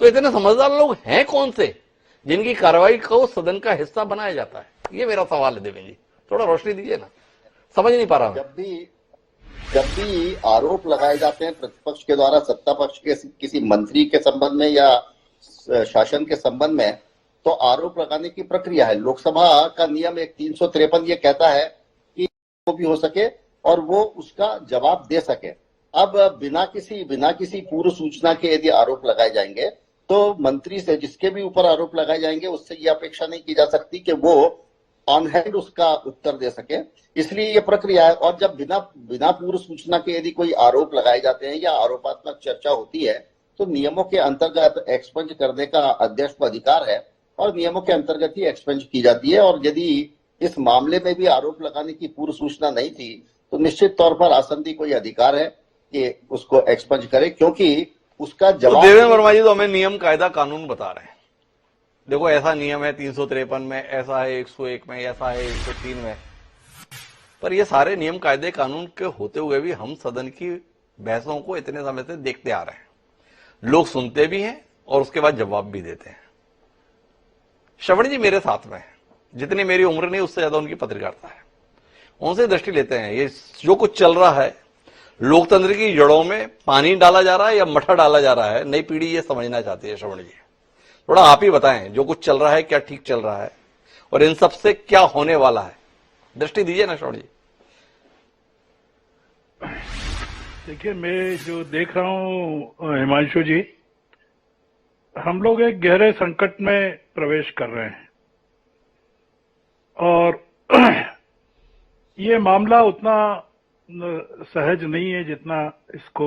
तो इतने समझदार लोग हैं कौन से जिनकी कार्रवाई को सदन का हिस्सा बनाया जाता है? ये मेरा सवाल है देवेंद्र जी, थोड़ा रोशनी दीजिए ना, समझ नहीं पा रहा हूं। जब भी आरोप लगाए जाते हैं प्रतिपक्ष के द्वारा सत्ता पक्ष के किसी मंत्री के संबंध में या शासन के संबंध में, तो आरोप लगाने की प्रक्रिया है। लोकसभा का नियम एक 353 ये कहता है कि वो भी हो सके और वो उसका जवाब दे सके। अब बिना किसी पूर्व सूचना के यदि आरोप लगाए जाएंगे तो मंत्री से, जिसके भी ऊपर आरोप लगाए जाएंगे, उससे ये अपेक्षा नहीं की जा सकती कि वो ऑन हैंड उसका उत्तर दे सके। इसलिए ये प्रक्रिया है। और जब बिना पूर्व सूचना के यदि कोई आरोप लगाए जाते हैं या आरोपात्मक चर्चा होती है तो नियमों के अंतर्गत एक्सपंज करने का अध्यक्ष को अधिकार है और नियमों के अंतर्गत ही एक्सपंज की जाती है। और यदि इस मामले में भी आरोप लगाने की पूर्व सूचना नहीं थी तो निश्चित तौर पर आसंदी को यह अधिकार है कि उसको एक्सपंज करे, क्योंकि उसका जवाब। देवेंद्र वर्मा जी तो हमें नियम कायदा कानून बता रहे हैं, देखो ऐसा नियम है 353 में, ऐसा है 101 में, ऐसा है 103 में। पर ये सारे नियम कायदे कानून के होते हुए भी हम सदन की बहसों को इतने समय से देखते आ रहे हैं। लोग सुनते भी हैं और उसके बाद जवाब भी देते हैं। श्रवण जी मेरे साथ में है, जितनी मेरी उम्र नहीं उससे ज्यादा उनकी पत्रकारिता है, उनसे दृष्टि लेते हैं। ये जो कुछ चल रहा है, लोकतंत्र की जड़ों में पानी डाला जा रहा है या मठा डाला जा रहा है, नई पीढ़ी ये समझना चाहती है। श्रवण जी थोड़ा आप ही बताएं, जो कुछ चल रहा है क्या ठीक चल रहा है और इन सब से क्या होने वाला है, दृष्टि दीजिए ना श्रवण जी। देखिए, मैं जो देख रहा हूं हिमांशु जी, हम लोग एक गहरे संकट में प्रवेश कर रहे हैं और ये मामला उतना सहज नहीं है जितना इसको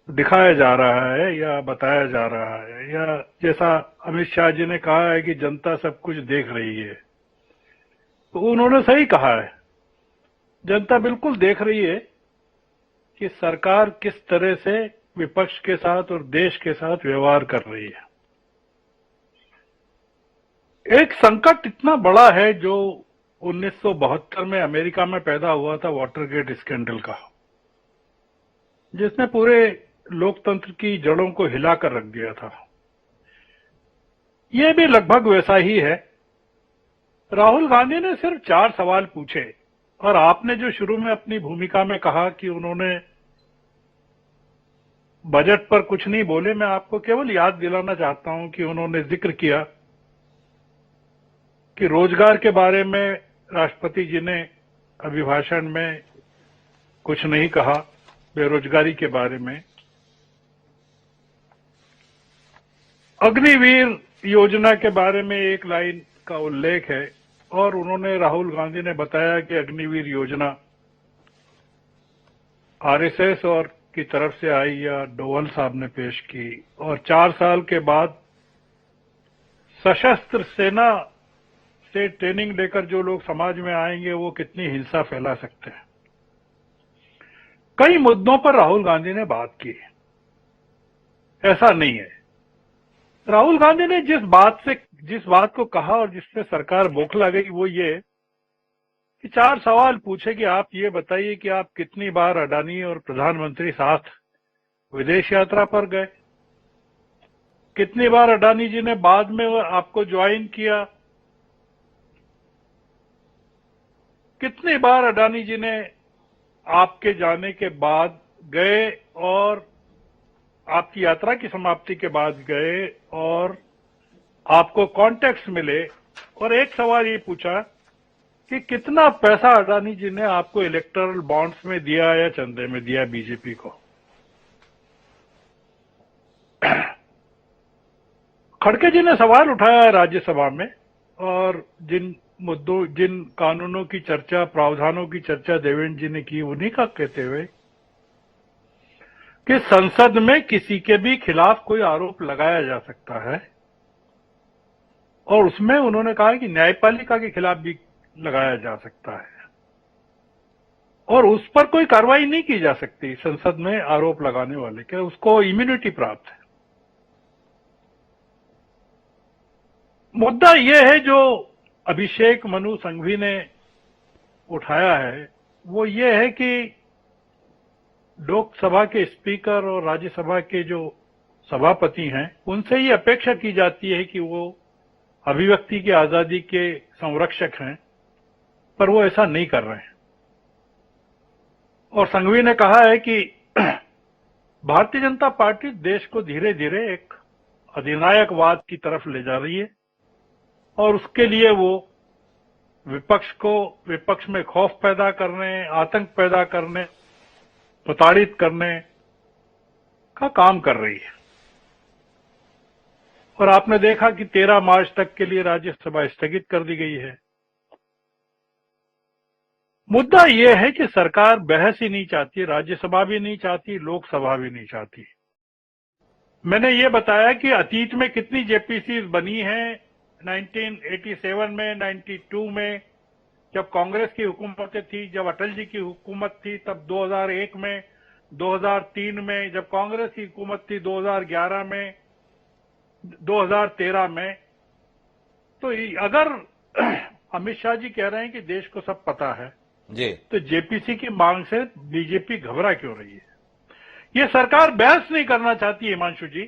दिखाया जा रहा है या बताया जा रहा है, या जैसा अमित शाह जी ने कहा है कि जनता सब कुछ देख रही है, तो उन्होंने सही कहा है। जनता बिल्कुल देख रही है कि सरकार किस तरह से विपक्ष के साथ और देश के साथ व्यवहार कर रही है। एक संकट इतना बड़ा है जो 1972 में अमेरिका में पैदा हुआ था, वाटरगेट स्कैंडल का, जिसने पूरे लोकतंत्र की जड़ों को हिलाकर रख दिया था। यह भी लगभग वैसा ही है। राहुल गांधी ने सिर्फ 4 सवाल पूछे और आपने जो शुरू में अपनी भूमिका में कहा कि उन्होंने बजट पर कुछ नहीं बोले, मैं आपको केवल याद दिलाना चाहता हूं कि उन्होंने जिक्र किया कि रोजगार के बारे में राष्ट्रपति जी ने अभिभाषण में कुछ नहीं कहा, बेरोजगारी के बारे में। अग्निवीर योजना के बारे में एक लाइन का उल्लेख है और उन्होंने, राहुल गांधी ने बताया कि अग्निवीर योजना आरएसएस और की तरफ से आई या डोवल साहब ने पेश की, और 4 साल के बाद सशस्त्र सेना से ट्रेनिंग लेकर जो लोग समाज में आएंगे वो कितनी हिंसा फैला सकते हैं। कई मुद्दों पर राहुल गांधी ने बात की। ऐसा नहीं है। राहुल गांधी ने जिस बात को कहा और जिससे सरकार बौखला गई वो ये कि 4 सवाल पूछे कि आप ये बताइए कि आप कितनी बार अडानी और प्रधानमंत्री साथ विदेश यात्रा पर गए, कितनी बार अडानी जी ने बाद में आपको ज्वाइन किया, कितनी बार अडानी जी ने आपके जाने के बाद गए और आपकी यात्रा की समाप्ति के बाद गए और आपको कॉन्टेक्ट्स मिले, और एक सवाल ये पूछा कि कितना पैसा अडानी जी ने आपको इलेक्टोरल बॉन्ड्स में दिया या चंदे में दिया बीजेपी को। खड़गे जी ने सवाल उठाया राज्यसभा में, और जिन कानूनों की चर्चा, प्रावधानों की चर्चा देवेंद्र जी ने की, उन्हीं का कहते हुए कि संसद में किसी के भी खिलाफ कोई आरोप लगाया जा सकता है, और उसमें उन्होंने कहा कि न्यायपालिका के खिलाफ भी लगाया जा सकता है और उस पर कोई कार्रवाई नहीं की जा सकती। संसद में आरोप लगाने वाले के उसको इम्यूनिटी प्राप्त है। मुद्दा यह है जो अभिषेक मनु संघवी ने उठाया है, वो ये है कि लोकसभा के स्पीकर और राज्यसभा के जो सभापति हैं उनसे ये अपेक्षा की जाती है कि वो अभिव्यक्ति की आजादी के संरक्षक हैं, पर वो ऐसा नहीं कर रहे हैं। और संघवी ने कहा है कि भारतीय जनता पार्टी देश को धीरे धीरे एक अधिनायकवाद की तरफ ले जा रही है और उसके लिए वो विपक्ष में खौफ पैदा करने, आतंक पैदा करने, प्रताड़ित करने का काम कर रही है। और आपने देखा कि 13 मार्च तक के लिए राज्यसभा स्थगित कर दी गई है। मुद्दा यह है कि सरकार बहस ही नहीं चाहती, राज्यसभा भी नहीं चाहती, लोकसभा भी नहीं चाहती। मैंने ये बताया कि अतीत में कितनी जेपीसी बनी हैं, 1987 में, 92 में जब कांग्रेस की हुकूमतें थी, जब अटल जी की हुकूमत थी, तब 2001 में, 2003 में जब कांग्रेस की हुकूमत थी, 2011 में, 2013 में। तो अगर अमित शाह जी कह रहे हैं कि देश को सब पता है जी, तो जेपीसी की मांग से बीजेपी घबरा क्यों रही है? ये सरकार बहस नहीं करना चाहती, हिमांशु जी।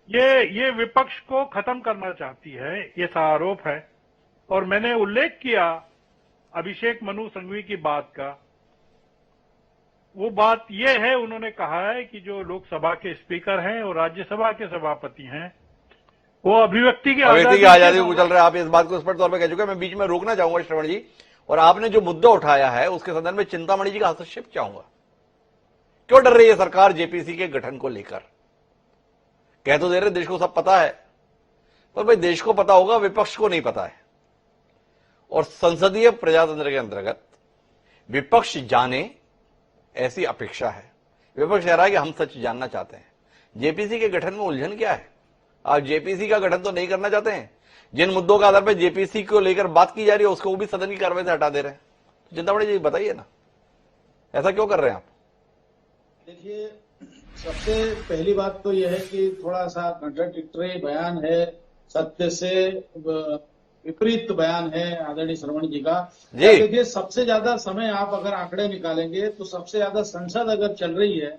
ये विपक्ष को खत्म करना चाहती है, ये आरोप है। और मैंने उल्लेख किया अभिषेक मनु संघवी की बात का। वो बात ये है, उन्होंने कहा है कि जो लोकसभा के स्पीकर हैं और राज्यसभा के सभापति हैं वो अभिव्यक्ति की आजादी को कुचल रहे हैं। आप इस बात को स्पष्ट तौर पर कह चुके हैं। मैं बीच में रोकना चाहूंगा श्रवण जी, और आपने जो मुद्दा उठाया है उसके संदर्भ में चिंतामणि जी का हस्तक्षेप चाहूंगा। क्यों डर रही है सरकार जेपीसी के गठन को लेकर? कह तो दे रहे देश को सब पता है, पर भाई देश को पता होगा, विपक्ष को नहीं पता है। और संसदीय प्रजातंत्र के अंतर्गत विपक्ष जाने ऐसी अपेक्षा है। विपक्ष कह रहा है कि हम सच जानना चाहते हैं। जेपीसी के गठन में उलझन क्या है? आप जेपीसी का गठन तो नहीं करना चाहते हैं, जिन मुद्दों के आधार पर जेपीसी को लेकर बात की जा रही है उसको वो भी सदन की कार्रवाई से हटा दे रहे हैं। चिंतामणि जी बताइए ना, ऐसा क्यों कर रहे हैं आप? देखिए, सबसे पहली बात तो यह है कि थोड़ा सा कंट्राडिक्टरी बयान है, सत्य से विपरीत बयान है आदरणीय श्रवण जी का। जी। देखिए, सबसे ज्यादा समय आप अगर आंकड़े निकालेंगे तो सबसे ज्यादा संसद अगर चल रही है,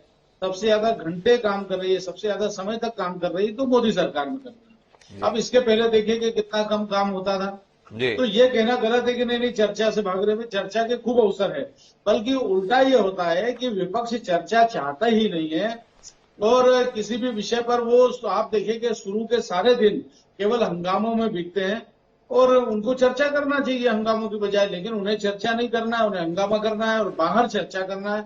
सबसे ज्यादा घंटे काम कर रही है, सबसे ज्यादा समय तक काम कर रही है तो मोदी सरकार में कर रही है। अब इसके पहले देखिए कि कितना कम काम होता था। जी। तो ये कहना गलत है कि नहीं चर्चा से भाग रहे हैं। चर्चा के खूब अवसर है, बल्कि उल्टा ये होता है कि विपक्ष चर्चा चाहता ही नहीं है और किसी भी विषय पर वो आप देखिए कि शुरू के सारे दिन केवल हंगामों में बीतते हैं और उनको चर्चा करना चाहिए हंगामों की बजाय, लेकिन उन्हें चर्चा नहीं करना है, उन्हें हंगामा करना है और बाहर चर्चा करना है।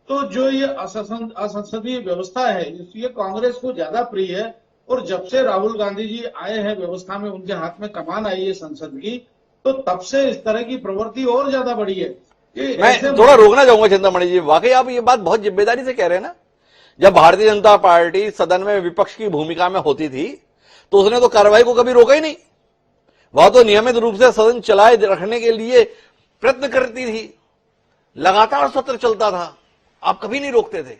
तो जो ये असंसदीय व्यवस्था है ये कांग्रेस को ज्यादा प्रिय है और जब से राहुल गांधी जी आए हैं व्यवस्था में, उनके हाथ में कमान आई है संसद की, तो तब से इस तरह की प्रवृत्ति और ज्यादा बढ़ी है। मैं थोड़ा रोकना चाहूंगा चिंतामणि जी, वाकई आप ये बात बहुत जिम्मेदारी से कह रहे हैं ना। जब भारतीय जनता पार्टी सदन में विपक्ष की भूमिका में होती थी तो उसने तो कार्रवाई को कभी रोका ही नहीं, वह तो नियमित रूप से सदन चलाए रखने के लिए प्रयत्न करती थी, लगातार सत्र चलता था, आप कभी नहीं रोकते थे।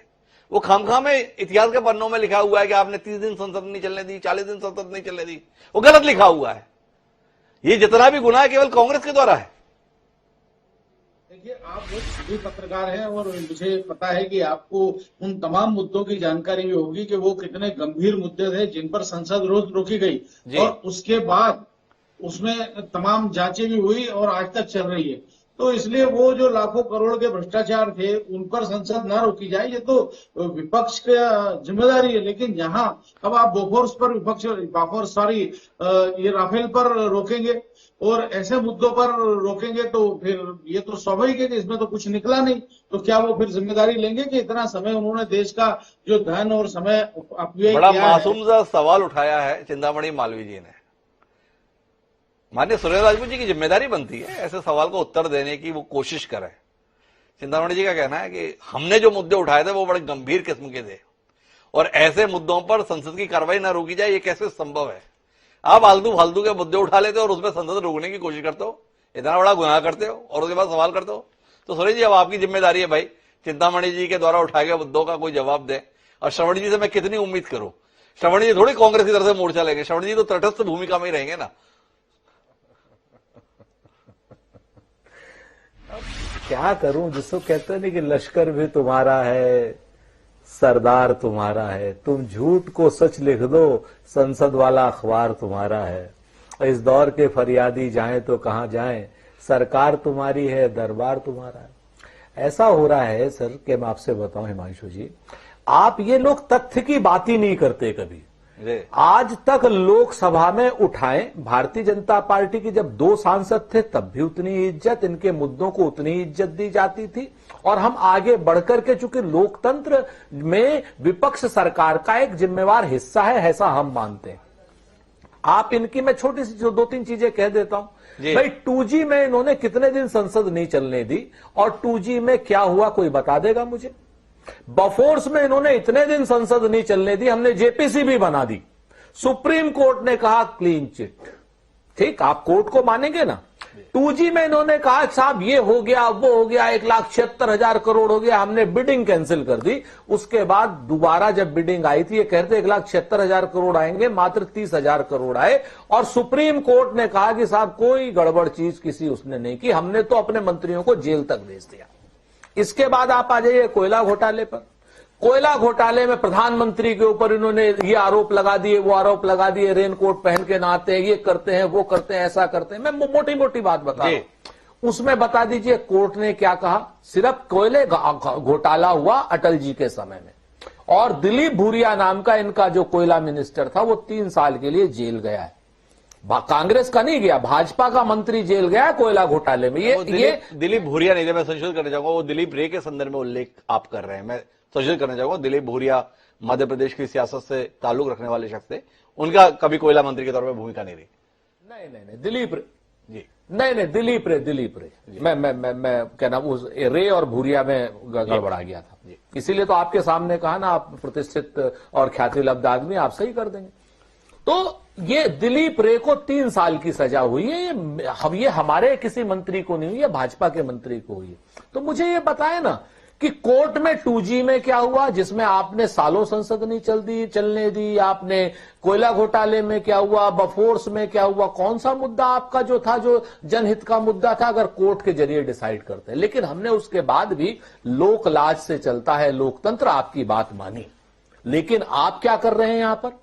वो खामखा में इतिहास के पन्नों में लिखा हुआ है कि आपने 30 दिन संसद नहीं चलने दी, 40 दिन संसद नहीं चलने दी, वो गलत लिखा हुआ है। ये जितना भी गुनाह है केवल कांग्रेस के द्वारा है। देखिए, आप एक भी पत्रकार हैं और मुझे पता है कि आपको उन तमाम मुद्दों की जानकारी भी होगी कि वो कितने गंभीर मुद्दे थे जिन पर संसद रोज रोकी गई और उसके बाद उसमें तमाम जांचें भी हुई और आज तक चल रही है। तो इसलिए वो जो लाखों करोड़ के भ्रष्टाचार थे उन पर संसद न रोकी जाए, ये तो विपक्ष का जिम्मेदारी है। लेकिन यहाँ अब आप बोफोर्स पर ये राफेल पर रोकेंगे और ऐसे मुद्दों पर रोकेंगे तो फिर ये तो स्वाभाविक है कि इसमें तो कुछ निकला नहीं। तो क्या वो फिर जिम्मेदारी लेंगे कि इतना समय उन्होंने देश का जो धन और समय अपव्यय बड़ा किया है। मासूम सा सवाल उठाया है चिंतामणि मालवीय जी ने। माननीय सुरेश राजपूत जी की जिम्मेदारी बनती है ऐसे सवाल को उत्तर देने की, वो कोशिश करें। चिंतामणि जी का कहना है कि हमने जो मुद्दे उठाए थे वो बड़े गंभीर किस्म के थे और ऐसे मुद्दों पर संसद की कार्रवाई न रोकी जाए, ये कैसे संभव है? आप फालतू के मुद्दे उठा लेते हो और उसमें संसद रोकने की कोशिश करते हो, इतना बड़ा गुनाह करते हो और उसके बाद सवाल करते हो। तो सुरेश जी, अब आपकी जिम्मेदारी है भाई, चिंतामणि जी के द्वारा उठाए गए मुद्दों का कोई जवाब दें। और श्रवण जी से मैं कितनी उम्मीद करूं? श्रवण जी थोड़ी कांग्रेस की तरफ से मोर्चा लेंगे, श्रवण जी तो तटस्थ भूमिका में ही रहेंगे ना। क्या करूं, जिसको कहते हैं कि लश्कर भी तुम्हारा है, सरदार तुम्हारा है, तुम झूठ को सच लिख दो, संसद वाला अखबार तुम्हारा है। इस दौर के फरियादी जाएं तो कहां जाएं, सरकार तुम्हारी है, दरबार तुम्हारा है। ऐसा हो रहा है सर कि मैं आपसे बताऊं हिमांशु जी, आप ये लोग तथ्य की बात ही नहीं करते कभी। आज तक लोकसभा में उठाएं, भारतीय जनता पार्टी की जब 2 सांसद थे तब भी उतनी इज्जत, इनके मुद्दों को उतनी इज्जत दी जाती थी और हम आगे बढ़कर के, चूंकि लोकतंत्र में विपक्ष सरकार का एक जिम्मेवार हिस्सा है, ऐसा हम मानते हैं। आप इनकी मैं छोटी सी 2-3 चीजें कह देता हूं भाई। 2G में इन्होंने कितने दिन संसद नहीं चलने दी और 2G में क्या हुआ कोई बता देगा मुझे? बफोर्स में इन्होंने इतने दिन संसद नहीं चलने दी, हमने जेपीसी भी बना दी, सुप्रीम कोर्ट ने कहा क्लीन चिट। ठीक, आप कोर्ट को मानेंगे ना। 2G में इन्होंने कहा साहब ये हो गया, वो हो गया, 1,76,000 करोड़ हो गया, हमने बिडिंग कैंसिल कर दी। उसके बाद दोबारा जब बिडिंग आई थी, ये कहते 1,76,000 करोड़ आएंगे, मात्र 30,000 करोड़ आए और सुप्रीम कोर्ट ने कहा कि साहब कोई गड़बड़ चीज किसी उसने नहीं की, हमने तो अपने मंत्रियों को जेल तक भेज दिया। इसके बाद आप आ जाइए कोयला घोटाले पर। कोयला घोटाले में प्रधानमंत्री के ऊपर इन्होंने ये आरोप लगा दिए, वो आरोप लगा दिए, रेनकोट पहन के नहाते हैं, ये करते हैं, वो करते हैं, ऐसा करते हैं। मैं मोटी मोटी बात बता रहा हूं। उसमें बता दीजिए कोर्ट ने क्या कहा? सिर्फ कोयले घोटाला हुआ अटल जी के समय में और दिलीप भूरिया नाम का इनका जो कोयला मिनिस्टर था वो 3 साल के लिए जेल गया है। कांग्रेस का नहीं गया, भाजपा का मंत्री जेल गया कोयला घोटाले में। ये दिलीप भूरिया नहीं थे, मैं संशोधित करना चाहूंगा, वो दिलीप रे के संदर्भ में उल्लेख आप कर रहे हैं। मैं संशोधित करना चाहूंगा, दिलीप भूरिया मध्य प्रदेश की सियासत से ताल्लुक रखने वाले शख्स थे, उनका कभी कोयला मंत्री के तौर पर भूमिका नहीं रही। नहीं, दिलीप रे जी, नहीं, दिलीप रे मैं कहना उस रे और भूरिया में गड़बड़ा गया था, इसीलिए तो आपके सामने कहा ना, आप प्रतिष्ठित और ख्याति लब्ध आदमी, आप सही कर देंगे। तो ये दिलीप रे को 3 साल की सजा हुई है, ये हमारे किसी मंत्री को नहीं हुई है, भाजपा के मंत्री को हुई है। तो मुझे ये बताए ना कि कोर्ट में 2G में क्या हुआ, जिसमें आपने सालों संसद नहीं चलने दी, आपने कोयला घोटाले में क्या हुआ, बफोर्स में क्या हुआ, कौन सा मुद्दा आपका जो था, जो जनहित का मुद्दा था, अगर कोर्ट के जरिए डिसाइड करते हैं। लेकिन हमने उसके बाद भी लोक लाज से चलता है लोकतंत्र, आपकी बात मानी। लेकिन आप क्या कर रहे हैं यहां पर,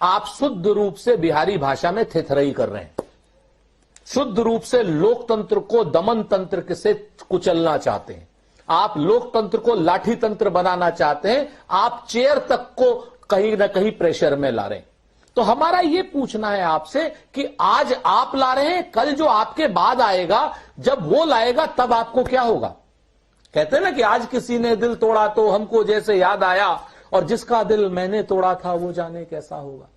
आप शुद्ध रूप से बिहारी भाषा में थेथरई कर रहे हैं, शुद्ध रूप से लोकतंत्र को दमन तंत्र से कुचलना चाहते हैं, आप लोकतंत्र को लाठी तंत्र बनाना चाहते हैं, आप चेयर तक को कहीं ना कहीं प्रेशर में ला रहे हैं। तो हमारा यह पूछना है आपसे कि आज आप ला रहे हैं, कल जो आपके बाद आएगा, जब वो लाएगा तब आपको क्या होगा। कहते हैं ना कि आज किसी ने दिल तोड़ा तो हमको जैसे याद आया, और जिसका दिल मैंने तोड़ा था वो जाने कैसा होगा।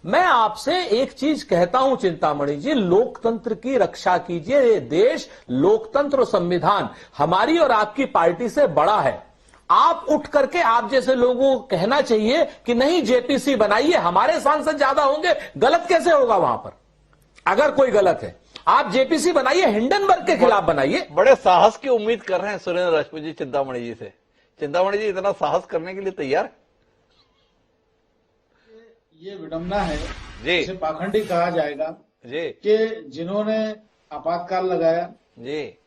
मैं आपसे एक चीज कहता हूं चिंतामणि जी, लोकतंत्र की रक्षा कीजिए। ये देश, लोकतंत्र और संविधान हमारी और आपकी पार्टी से बड़ा है। आप उठ करके आप जैसे लोगों को कहना चाहिए कि नहीं जेपीसी बनाइए, हमारे सांसद ज्यादा होंगे। गलत कैसे होगा वहां पर, अगर कोई गलत है आप जेपीसी बनाइए, हिंडनबर्ग के खिलाफ बनाइए। बड़े साहस की उम्मीद कर रहे हैं सुरेंद्र राजपूत जी चिंतामणि जी से। चिंतामणि जी इतना साहस करने के लिए तैयार? ये विडंबना है जी, जिसे पाखंडी कहा जाएगा जी, कि जिन्होंने आपातकाल लगाया जी,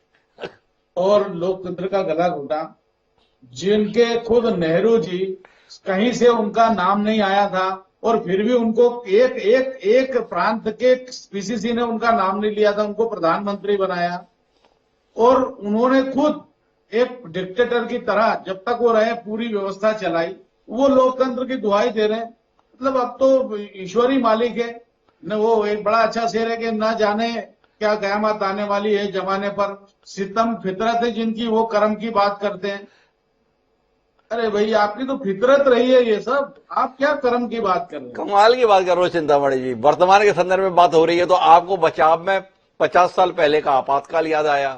और लोकतंत्र का गला घोटा, जिनके खुद नेहरू जी कहीं से उनका नाम नहीं आया था, और फिर भी उनको एक प्रांत के पीसीसी ने उनका नाम नहीं लिया था, उनको प्रधानमंत्री बनाया, और उन्होंने खुद एक डिक्टेटर की तरह जब तक वो रहे पूरी व्यवस्था चलाई। वो लोकतंत्र की दुहाई दे रहे हैं। मतलब अब तो ईश्वर ही मालिक है न। वो एक बड़ा अच्छा शेर है कि ना जाने क्या कयामत आने वाली है जमाने पर, सितम फितरत है जिनकी वो कर्म की बात करते हैं। अरे भाई आपकी तो फितरत रही है ये सब, आप क्या कर्म की बात कर रहे हैं। कमाल की बात कर रहे हो चिंतामणि जी। वर्तमान के संदर्भ में बात हो रही है तो आपको बचाव में 50 साल पहले का आपातकाल याद आया,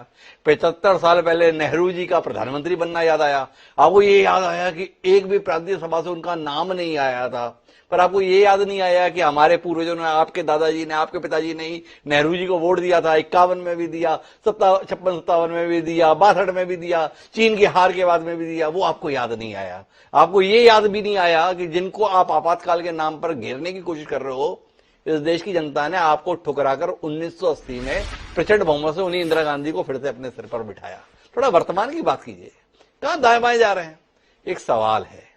75 साल पहले नेहरू जी का प्रधानमंत्री बनना याद आया, आपको ये याद आया कि एक भी प्रांतीय सभा से उनका नाम नहीं आया था, पर आपको ये याद नहीं आया कि हमारे पूर्वजों ने, आपके दादाजी ने, आपके पिताजी ने ही नेहरू जी को वोट दिया था। 51 में भी दिया, 56-57 में भी दिया, 62 में भी दिया, चीन की हार के बाद में भी दिया। वो आपको याद नहीं आया। आपको ये याद भी नहीं आया कि जिनको आप आपातकाल के नाम पर घेरने की कोशिश कर रहे हो, इस देश की जनता ने आपको ठुकराकर 1980 में प्रचंड बहुमत से उन्हीं इंदिरा गांधी को फिर से अपने सिर पर बिठाया। थोड़ा वर्तमान की बात कीजिए, कहां दाएं बाएं जा रहे हैं। एक सवाल है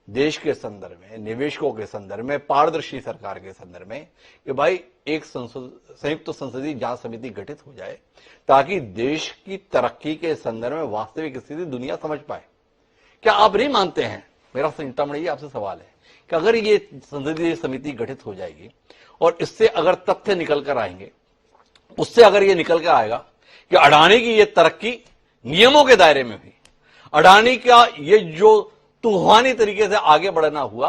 देश के संदर्भ में, निवेशकों के संदर्भ में, पारदर्शी सरकार के संदर्भ में कि भाई एक संयुक्त संसदीय जांच समिति गठित हो जाए ताकि देश की तरक्की के संदर्भ में वास्तविक स्थिति दुनिया समझ पाए। क्या आप नहीं मानते हैं, मेरा चिंतामणि जी आपसे सवाल है, कि अगर ये संसदीय समिति गठित हो जाएगी और इससे अगर तथ्य निकल कर आएंगे, उससे अगर ये निकल कर आएगा कि अडानी की ये तरक्की नियमों के दायरे में हुई, अडानी का ये जो तूफानी तरीके से आगे बढ़ना हुआ,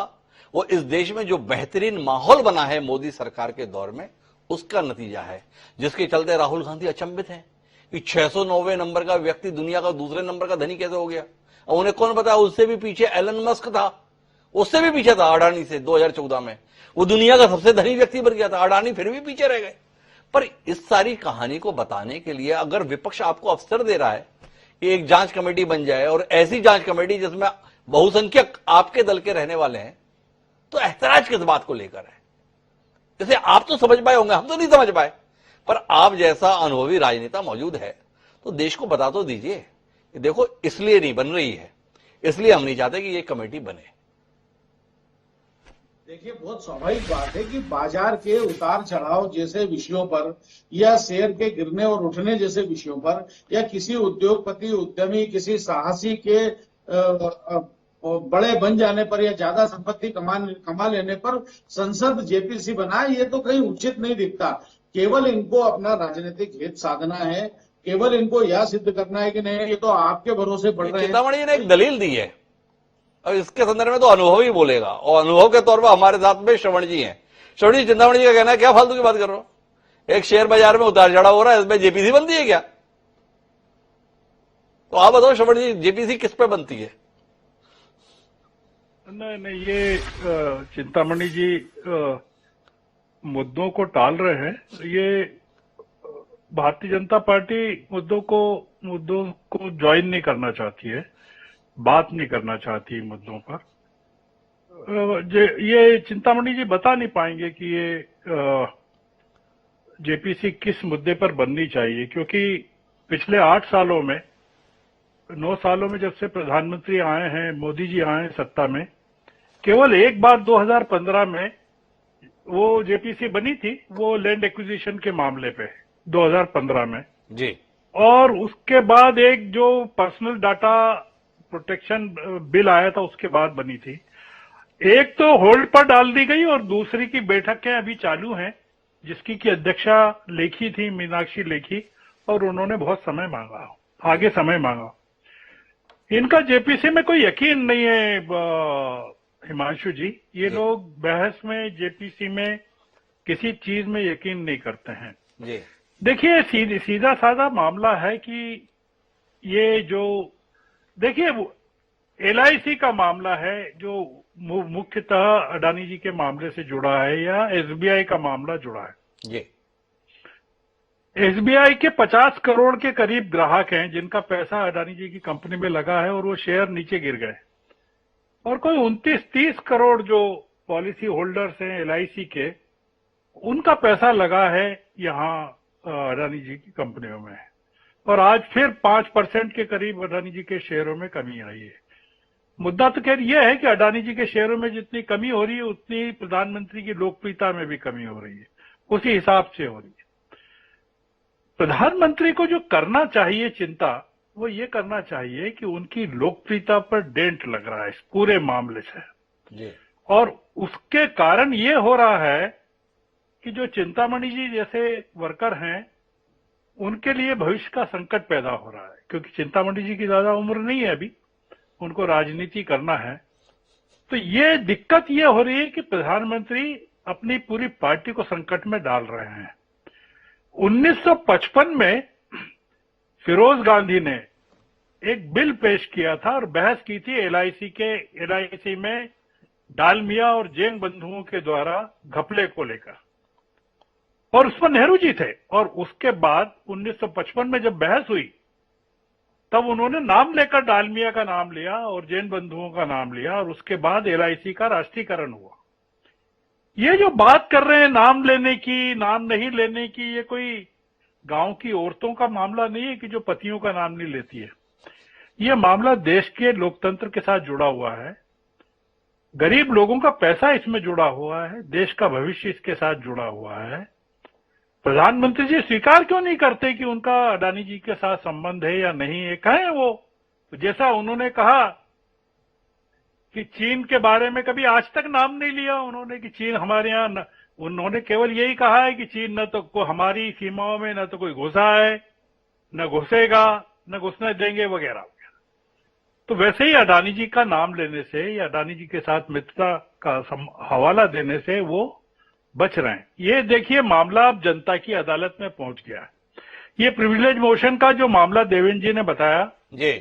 वो इस देश में जो बेहतरीन माहौल बना है मोदी सरकार के दौर में, उसका नतीजा है, जिसके चलते राहुल गांधी अचंभित हैं कि 690 नंबर का व्यक्ति दुनिया का दूसरे नंबर का धनी कैसे हो गया। और उन्हें कौन बताया, उससे भी पीछे एलन मस्क था, उससे भी पीछे था अडानी से। 2014 में वो दुनिया का सबसे धनी व्यक्ति बन गया था, अडानी फिर भी पीछे रह गए। पर इस सारी कहानी को बताने के लिए अगर विपक्ष आपको अवसर दे रहा है कि एक जांच कमेटी बन जाए, और ऐसी जांच कमेटी जिसमें बहुसंख्यक आपके दल के रहने वाले हैं, तो एहतराज किस बात को लेकर है। जैसे आप तो समझ पाए होंगे, हम तो नहीं समझ पाए, पर आप जैसा अनुभवी राजनेता मौजूद है तो देश को बता तो दीजिए कि देखो इसलिए नहीं बन रही है, इसलिए हम नहीं चाहते कि ये कमेटी बने। देखिए बहुत स्वाभाविक बात है कि बाजार के उतार चढ़ाव जैसे विषयों पर, या शेयर के गिरने और उठने जैसे विषयों पर, या किसी उद्योगपति, उद्यमी, किसी साहसी के बड़े बन जाने पर या ज्यादा संपत्ति कमा लेने पर संसद जेपीसी बनाए, ये तो कहीं उचित नहीं दिखता। केवल इनको अपना राजनीतिक हित साधना है, केवल इनको यह सिद्ध करना है कि नहीं ये तो आपके भरोसे बढ़ रहे हैं। चिंतामणि ने एक दलील दी है, और इसके संदर्भ में तो अनुभव ही बोलेगा, और अनुभव के तौर पर हमारे साथ में श्रवण जी हैं। श्रवण जी, चिंतामणि जी का कहना है क्या फालतू की बात कर रहे हो, एक शेयर बाजार में उतार चढ़ाव हो रहा है, इसमें जेपीसी बनती है क्या? तो आप बताओ श्रवण जी, जेपीसी किस पे बनती है? नहीं, ये चिंतामणि जी मुद्दों को टाल रहे हैं। ये भारतीय जनता पार्टी मुद्दों को ज्वाइन नहीं करना चाहती है, बात नहीं करना चाहती मुद्दों पर। ये चिंतामणि जी बता नहीं पाएंगे कि ये जेपीसी किस मुद्दे पर बननी चाहिए, क्योंकि पिछले 8 सालों में, 9 सालों में जब से प्रधानमंत्री आए हैं, मोदी जी आए हैं सत्ता में, केवल एक बार 2015 में वो जेपीसी बनी थी, वो लैंड एक्विजिशन के मामले पे 2015 में जी। और उसके बाद एक जो पर्सनल डाटा प्रोटेक्शन बिल आया था उसके बाद बनी थी। एक तो होल्ड पर डाल दी गई और दूसरी की बैठकें अभी चालू हैं, जिसकी की अध्यक्षा लेखी थी, मीनाक्षी लेखी, और उन्होंने बहुत समय मांगा, आगे समय मांगा। इनका जेपीसी में कोई यकीन नहीं है हिमांशु जी। ये लोग बहस में, जेपीसी में, किसी चीज में यकीन नहीं करते हैं जी। देखिए सीधा साधा मामला है कि ये जो, देखिए एलआईसी का मामला है जो मुख्यतः अडानी जी के मामले से जुड़ा है, या एसबीआई का मामला जुड़ा है जी। एसबीआई के 50 करोड़ के करीब ग्राहक हैं जिनका पैसा अडानी जी की कंपनी में लगा है और वो शेयर नीचे गिर गए, और कोई 29-30 करोड़ जो पॉलिसी होल्डर्स हैं एलआईसी के, उनका पैसा लगा है यहाँ अडानी जी की कंपनियों में, और आज फिर 5% के करीब अडानी जी के शेयरों में कमी आई है। मुद्दा तो खैर यह है कि अडानी जी के शेयरों में जितनी कमी हो रही है उतनी प्रधानमंत्री की लोकप्रियता में भी कमी हो रही है, उसी हिसाब से हो रही है। प्रधानमंत्री को जो करना चाहिए चिंता, वो ये करना चाहिए कि उनकी लोकप्रियता पर डेंट लग रहा है इस पूरे मामले से जी। और उसके कारण ये हो रहा है कि जो चिंतामणि जी जैसे वर्कर हैं उनके लिए भविष्य का संकट पैदा हो रहा है, क्योंकि चिंतामणि जी की ज्यादा उम्र नहीं है अभी, उनको राजनीति करना है। तो ये दिक्कत ये हो रही है कि प्रधानमंत्री अपनी पूरी पार्टी को संकट में डाल रहे हैं। 1955 में फिरोज गांधी ने एक बिल पेश किया था और बहस की थी एलआईसी में डालमिया और जैन बंधुओं के द्वारा घपले को लेकर, और उस पर नेहरू जी थे। और उसके बाद 1955 में जब बहस हुई तब उन्होंने नाम लेकर डालमिया का नाम लिया और जैन बंधुओं का नाम लिया, और उसके बाद एलआईसी का राष्ट्रीयकरण हुआ। ये जो बात कर रहे हैं नाम लेने की, नाम नहीं लेने की, ये कोई गांव की औरतों का मामला नहीं है कि जो पतियों का नाम नहीं लेती है। ये मामला देश के लोकतंत्र के साथ जुड़ा हुआ है, गरीब लोगों का पैसा इसमें जुड़ा हुआ है, देश का भविष्य इसके साथ जुड़ा हुआ है। प्रधानमंत्री जी स्वीकार क्यों नहीं करते कि उनका अडानी जी के साथ संबंध है या नहीं है? कहें वो, जैसा उन्होंने कहा कि चीन के बारे में कभी आज तक नाम नहीं लिया उन्होंने कि चीन हमारे यहाँ, उन्होंने केवल यही कहा है कि चीन न तो हमारी सीमाओं में न तो कोई घुसा है, न घुसेगा, न घुसने देंगे, वगैरह वगैरह। तो वैसे ही अडानी जी का नाम लेने से या अडानी जी के साथ मित्रता का हवाला देने से वो बच रहे हैं। ये देखिए मामला अब जनता की अदालत में पहुंच गया है। ये प्रिविलेज मोशन का जो मामला देवेंद्र जी ने बताया जी,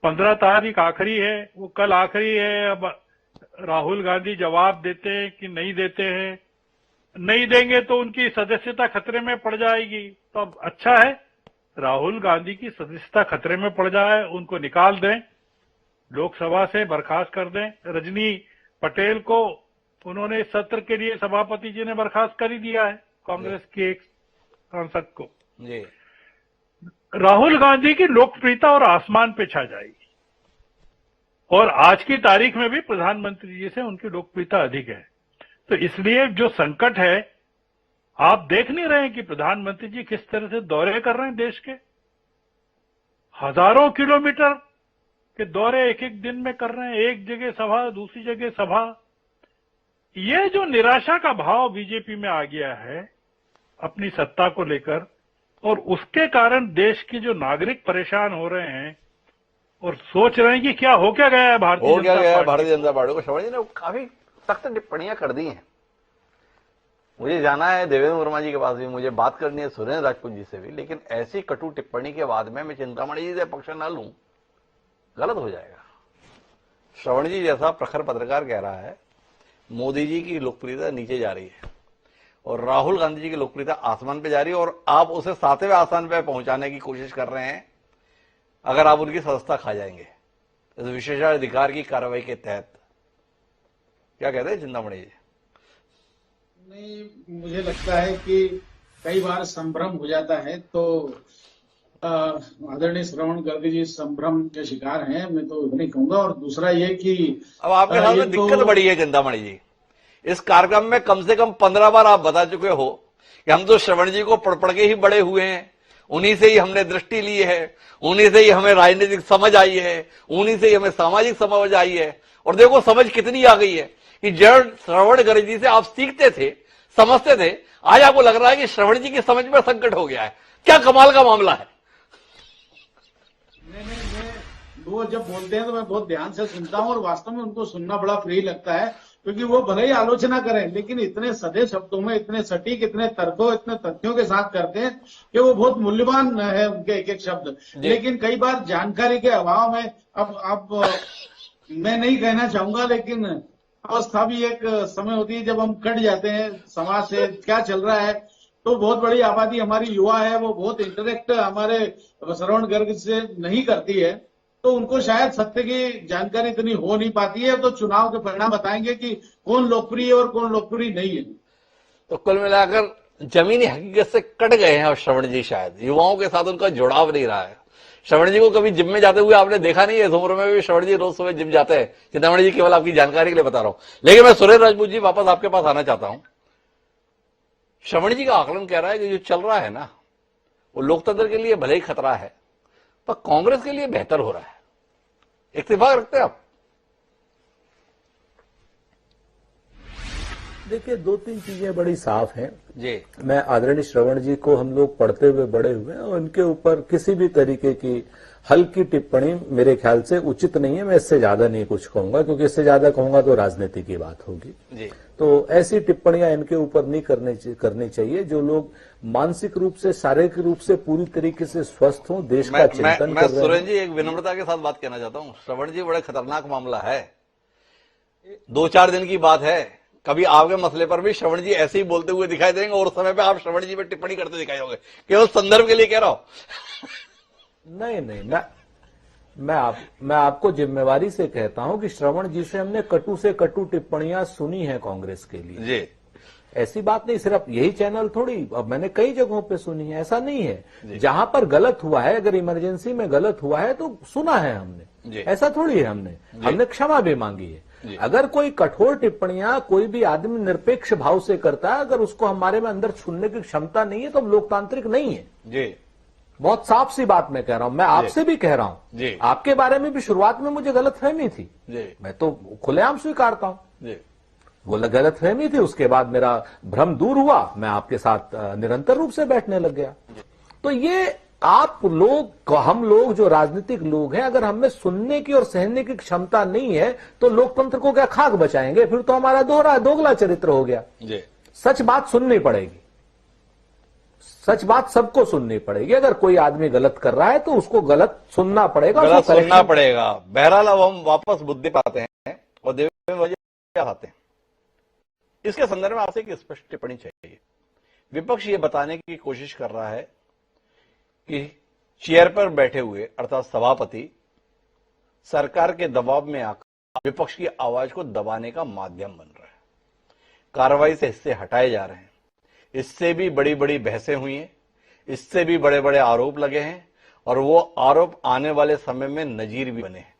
15 तारीख आखिरी है, वो कल आखिरी है। अब राहुल गांधी जवाब देते हैं कि नहीं देते हैं, नहीं देंगे तो उनकी सदस्यता खतरे में पड़ जाएगी। तो अब अच्छा है राहुल गांधी की सदस्यता खतरे में पड़ जाए, उनको निकाल दें, लोकसभा से बर्खास्त कर दें। रजनी पटेल को उन्होंने इस सत्र के लिए सभापति जी ने बर्खास्त कर ही दिया है, कांग्रेस के एक सांसद को। जी। राहुल गांधी की लोकप्रियता और आसमान पे छा जाएगी, और आज की तारीख में भी प्रधानमंत्री जी से उनकी लोकप्रियता अधिक है। तो इसलिए जो संकट है, आप देख नहीं रहे हैं कि प्रधानमंत्री जी किस तरह से दौरे कर रहे हैं देश के, हजारों किलोमीटर के दौरे एक एक दिन में कर रहे हैं, एक जगह सभा दूसरी जगह सभा। ये जो निराशा का भाव बीजेपी में आ गया है अपनी सत्ता को लेकर, और उसके कारण देश के जो नागरिक परेशान हो रहे हैं और सोच रहे हैं कि क्या हो क्या गया है भारतीय जनता पार्टी को। श्रवण जी ने काफी सख्त टिप्पणियां कर दी हैं। मुझे जाना है देवेंद्र वर्मा जी के पास भी, मुझे बात करनी है सुरेंद्र राजपूत जी से भी, लेकिन ऐसी कटु टिप्पणी के बाद में मैं चिंतामणि जी से पक्ष न लूं, गलत हो जाएगा। श्रवण जी जैसा प्रखर पत्रकार कह रहा है मोदी जी की लोकप्रियता नीचे जा रही है, और राहुल गांधी जी की लोकप्रियता आसमान पे जा रही है और आप उसे 7वें आसमान पे पहुंचाने की कोशिश कर रहे हैं अगर आप उनकी सदस्यता खा जाएंगे इस विशेषाधिकार की कार्रवाई के तहत। क्या कहते हैं चिंतामणि जी? नहीं, मुझे लगता है कि कई बार संभ्रम हो जाता है, तो आदरणीय श्रवण गर्ग जी संभ्रम के शिकार हैं, मैं तो नहीं कहूंगा। और दूसरा ये कि अब आपके साथ में दिक्कत बड़ी है चिंतामणि जी, इस कार्यक्रम में कम से कम 15 बार आप बता चुके हो कि हम तो श्रवण जी को पढ़ पढ़ के ही बड़े हुए हैं, उन्हीं से ही हमने दृष्टि ली है, उन्हीं से ही हमें राजनीतिक समझ आई है, उन्हीं से ही हमें सामाजिक समझ आई है। और देखो समझ कितनी आ गई है कि जब श्रवण गर्ग जी से आप सीखते थे, समझते थे, आज आपको लग रहा है कि श्रवण जी की समझ में संकट हो गया है। क्या कमाल का मामला है। वो जब बोलते हैं तो मैं बहुत ध्यान से सुनता हूं और वास्तव में उनको सुनना बड़ा फ्री लगता है, क्योंकि वो भले ही आलोचना करें लेकिन इतने सधे शब्दों में, इतने सटीक, इतने तर्कों, इतने तथ्यों के साथ करते हैं कि वो बहुत मूल्यवान है उनके एक एक शब्द। लेकिन कई बार जानकारी के अभाव में अब मैं नहीं कहना चाहूंगा, लेकिन अवस्था भी एक समय होती है जब हम कट जाते हैं समाज से, क्या चल रहा है। तो बहुत बड़ी आबादी हमारी युवा है, वो बहुत इंटरेक्ट हमारे श्रवण गर्ग से नहीं करती है, तो उनको शायद सत्य की जानकारी इतनी हो नहीं पाती है। तो चुनाव के परिणाम बताएंगे कि कौन लोकप्रिय है और कौन लोकप्रिय नहीं है। तो कुल मिलाकर जमीनी हकीकत से कट गए हैं और श्रवण जी शायद युवाओं के साथ उनका जुड़ाव नहीं रहा है। श्रवण जी को कभी जिम में जाते हुए आपने देखा नहीं है? इस उम्र में भी श्रवण जी रोज सुबह जिम जाते हैं। चिंतामणि जी केवल आपकी जानकारी के लिए बता रहा हूं। लेकिन मैं सुरेश राजपूत जी वापस आपके पास आना चाहता हूं। श्रवण जी का आकलन कह रहा है कि जो चल रहा है ना, वो लोकतंत्र के लिए भले ही खतरा है पर कांग्रेस के लिए बेहतर हो रहा है। इत्तेफाक रखते हैं आप? देखिए, 2-3 चीजें बड़ी साफ हैं जी। मैं आदरणीय श्रवण जी को हम लोग पढ़ते हुए बड़े हुए हैं और उनके ऊपर किसी भी तरीके की हल्की टिप्पणी मेरे ख्याल से उचित नहीं है। मैं इससे ज्यादा नहीं कुछ कहूंगा, क्योंकि इससे ज्यादा कहूंगा तो राजनीति की बात होगी जी। तो ऐसी टिप्पणियां इनके ऊपर नहीं करनी चाहिए। जो लोग मानसिक रूप से, शारीरिक रूप से पूरी तरीके से स्वस्थ हों, देश का चिंतन कर रहे हैं। सुरेश जी एक विनम्रता के साथ बात कहना चाहता हूं। श्रवण जी बड़े खतरनाक मामला है, 2-4 दिन की बात है। कभी आपके मसले पर भी श्रवण जी ऐसे ही बोलते हुए दिखाई देंगे और उस समय पे आप श्रवण जी पे टिप्पणी करते दिखाई होंगे। केवल संदर्भ के लिए कह रहा हूं। नहीं, मैं आपको जिम्मेवारी से कहता हूं कि श्रवण जी से हमने कटु से कटु टिप्पणियां सुनी है कांग्रेस के लिए जी। ऐसी बात नहीं, सिर्फ यही चैनल थोड़ी, अब मैंने कई जगहों पे सुनी है। ऐसा नहीं है, जहां पर गलत हुआ है, अगर इमरजेंसी में गलत हुआ है तो सुना है हमने, ऐसा थोड़ी है। हमने क्षमा भी मांगी है। अगर कोई कठोर टिप्पणियां कोई भी आदमी निरपेक्ष भाव से करता है, अगर उसको हमारे में अंदर छूने की क्षमता नहीं है तो हम लोकतांत्रिक नहीं है जी। बहुत साफ सी बात मैं कह रहा हूं। मैं आपसे भी कह रहा हूं, आपके बारे में भी शुरुआत में मुझे गलतफहमी थी जी। मैं तो खुलेआम स्वीकारता हूं जी। वो गलतफहमी थी, उसके बाद मेरा भ्रम दूर हुआ, मैं आपके साथ निरंतर रूप से बैठने लग गया। तो ये आप लोग, हम लोग जो राजनीतिक लोग हैं, अगर हमें सुनने की और सहने की क्षमता नहीं है तो लोकतंत्र को क्या खाक बचाएंगे? फिर तो हमारा दोगला चरित्र हो गया। सच बात सुननी पड़ेगी, सच बात सबको सुननी पड़ेगी। अगर कोई आदमी गलत कर रहा है तो उसको गलत सुनना पड़ेगा, गलत सुनना पड़ेगा। बहरहाल अब हम वापस मुद्दे पर आते हैं और देवेंद्र वजह आते हैं। इसके संदर्भ में आपसे एक स्पष्ट टिप्पणी चाहिए। विपक्ष ये बताने की कोशिश कर रहा है कि चेयर पर बैठे हुए अर्थात सभापति सरकार के दबाव में आकर विपक्ष की आवाज को दबाने का माध्यम बन रहा है, कार्रवाई से हिस्से हटाए जा रहे हैं। इससे भी बड़ी बड़ी बहसें हुई हैं, इससे भी बड़े बड़े आरोप लगे हैं और वो आरोप आने वाले समय में नजीर भी बने हैं।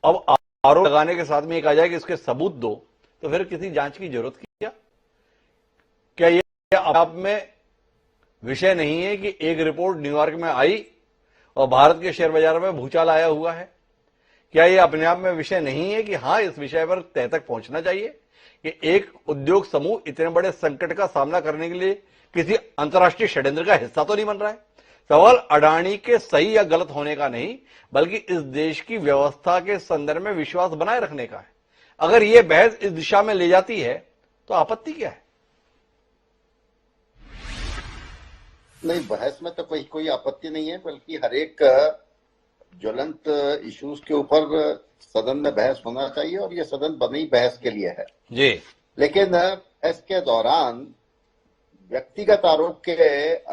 अब आरोप लगाने के साथ में एक आ जाए कि इसके सबूत दो, तो फिर किसी जांच की जरूरत क्या ये आप में विषय नहीं है कि एक रिपोर्ट न्यूयॉर्क में आई और भारत के शेयर बाजार में भूचाल आया हुआ है? क्या ये अपने आप में विषय नहीं है कि हां, इस विषय पर तय तक पहुंचना चाहिए कि एक उद्योग समूह इतने बड़े संकट का सामना करने के लिए किसी अंतर्राष्ट्रीय षड्यंत्र का हिस्सा तो नहीं बन रहा है? सवाल अडानी के सही या गलत होने का नहीं, बल्कि इस देश की व्यवस्था के संदर्भ में विश्वास बनाए रखने का है। अगर यह बहस इस दिशा में ले जाती है तो आपत्ति क्या है? नहीं, बहस में तो कोई आपत्ति नहीं है, बल्कि हर एक ज्वलंत इश्यूज के ऊपर सदन में बहस होना चाहिए और ये सदन बनी बहस के लिए है जी। लेकिन बहस के दौरान व्यक्तिगत आरोप के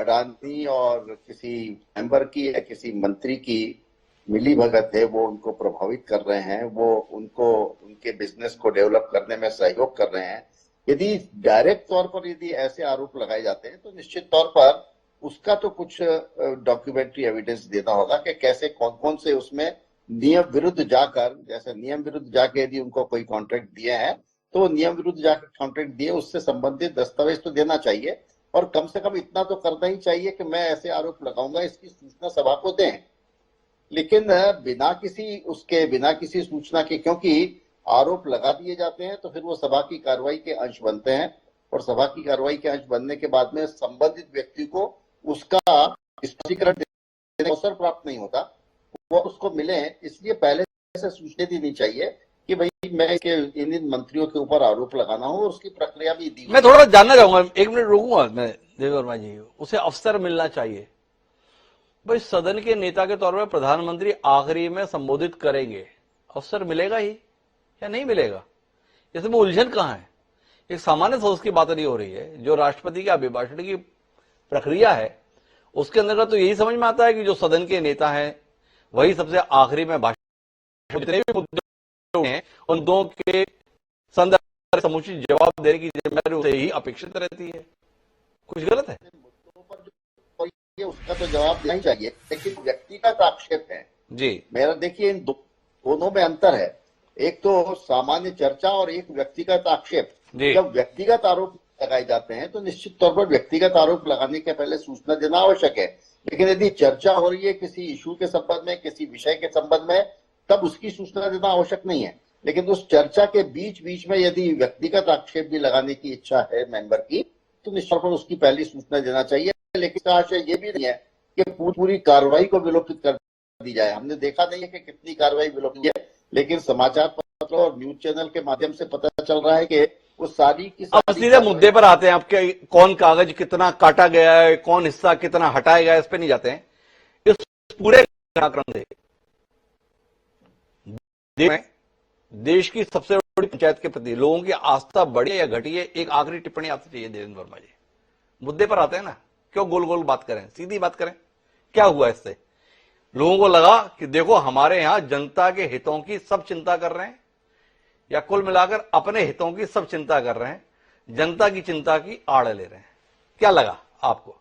अडानी और किसी मेंबर की या किसी मंत्री की मिली भगत है, वो उनको प्रभावित कर रहे हैं, वो उनको उनके बिजनेस को डेवलप करने में सहयोग कर रहे हैं। यदि डायरेक्ट तौर पर यदि ऐसे आरोप लगाए जाते हैं तो निश्चित तौर पर उसका तो कुछ डॉक्यूमेंट्री एविडेंस देना होगा कि कैसे कौन कौन से उसमें नियम विरुद्ध जाकर, जैसे नियम विरुद्ध जाके यदि उनको कोई कॉन्ट्रैक्ट दिए हैं तो नियम विरुद्ध जाकर कॉन्ट्रैक्ट दिए, उससे संबंधित दस्तावेज तो देना चाहिए। और कम से कम इतना तो करना ही चाहिए कि मैं ऐसे आरोप लगाऊंगा, इसकी सूचना सभा को दें। लेकिन बिना किसी सूचना के, क्योंकि आरोप लगा दिए जाते हैं तो फिर वो सभा की कार्रवाई के अंश बनते हैं, और सभा की कार्रवाई के अंश बनने के बाद में संबंधित व्यक्ति को उसका स्पष्टीकरण देने का अवसर प्राप्त नहीं होता, वो उसको मिले। इसलिए पहले से सूचना देनी चाहिए कि भाई मैं इन मंत्रियों के ऊपर आरोप लगाना हो, और उसकी प्रक्रिया भी दी। मैं थोड़ा जानना चाहूंगा, 1 मिनट रुकूंगा मैं देवेंद्र वर्मा जी। उसे अवसर मिलना चाहिए भाई, सदन के नेता के तौर पर प्रधानमंत्री आखिरी में संबोधित करेंगे, अवसर मिलेगा ही या नहीं मिलेगा? इसमें उलझन कहां है? एक सामान्य सोच की बात नहीं हो रही है। जो राष्ट्रपति के अभिभाषण की प्रक्रिया है उसके अंदर तो यही समझ में आता है कि जो सदन के नेता हैं वही सबसे आखिरी में भाषण, जितने भी मुद्दे हैं उन दो के संदर्भ में समुचित जवाब देने की जिम्मेदारी उसे ही अपेक्षित रहती है। कुछ गलत है? उसका तो जवाब देना ही चाहिए, लेकिन व्यक्तिगत आक्षेप है जी। मेरा देखिए, इन दोनों में अंतर है। एक तो सामान्य चर्चा और एक व्यक्तिगत आक्षेप। जब व्यक्तिगत आरोप लगाए जाते हैं तो निश्चित तौर पर व्यक्तिगत आरोप लगाने के पहले सूचना देना आवश्यक है। लेकिन यदि चर्चा हो रही है किसी इशू के संबंध में, किसी विषय के संबंध में, तब उसकी सूचना देना आवश्यक नहीं है। लेकिन उस चर्चा के बीच बीच में यदि व्यक्तिगत आक्षेप भी लगाने की इच्छा है मेंबर की, तो निश्चित तौर पर उसकी पहली सूचना देना चाहिए। लेकिन आशय ये भी नहीं है कि पूरी कार्रवाई को विलोपित कर दी जाए। हमने देखा नहीं है कि कितनी कार्रवाई विलोपित है, लेकिन समाचार पत्रों और न्यूज चैनल के माध्यम से पता चल रहा है कि वो सारी की अब सीधे मुद्दे पर आते हैं। आपके कौन कागज कितना काटा गया है, कौन हिस्सा कितना हटाया गया है, इस पे नहीं जाते हैं। इस पूरे घटनाक्रम से देश की सबसे बड़ी पंचायत के प्रति लोगों की आस्था बढ़ी या घटी है, एक आखिरी टिप्पणी आपसे चाहिए देवेंद्र वर्मा जी। मुद्दे पर आते हैं ना, क्यों गोल गोल बात करें, सीधी बात करें। क्या हुआ इससे? लोगों को लगा कि देखो हमारे यहां जनता के हितों की सब चिंता कर रहे हैं, या कुल मिलाकर अपने हितों की सब चिंता कर रहे हैं, जनता की चिंता की आड़ ले रहे हैं। क्या लगा आपको?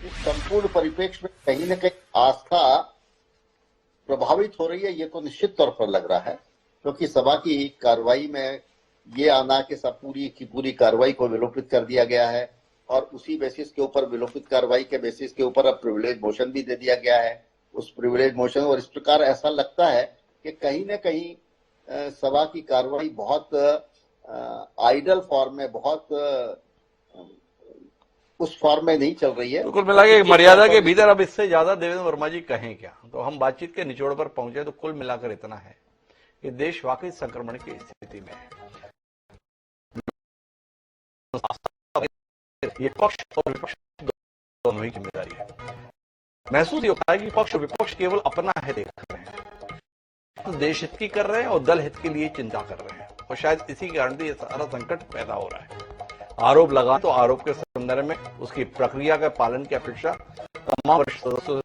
इस संपूर्ण परिप्रेक्ष्य में कहीं न कहीं आस्था प्रभावित हो रही है, ये तो निश्चित तौर पर लग रहा है। क्योंकि सभा की कार्रवाई में ये आना कि सब पूरी की पूरी कार्रवाई को विलोपित कर दिया गया है, और उसी बेसिस के ऊपर, विलोपित कार्रवाई के बेसिस के ऊपर अब प्रिविलेज मोशन भी दे दिया गया है। उस प्रिविलेज मोशन, और इस प्रकार ऐसा लगता है कि कहीं न कहीं सभा की कार्रवाई बहुत आइडल फॉर्म में, बहुत उस फॉर्म में नहीं चल रही है। कुल मिला के मर्यादा के भीतर। अब इससे ज्यादा देवेंद्र वर्मा जी कहें क्या? तो हम बातचीत के निचोड़ पर पहुंचे तो कुल मिलाकर इतना है कि देश वाकई संक्रमण की स्थिति में है। ये पक्ष और विपक्ष दोनों ही जिम्मेदारी है। महसूस ये होता है कि पक्ष और विपक्ष केवल अपना हित देख रहे हैं, तो देश हित की कर रहे हैं और दल हित के लिए चिंता कर रहे हैं, और शायद इसी कारण से ये सारा संकट पैदा हो रहा है। आरोप लगा तो आरोप के संदर्भ में उसकी प्रक्रिया के पालन की अपेक्षा तमाम वरिष्ठ सदस्यों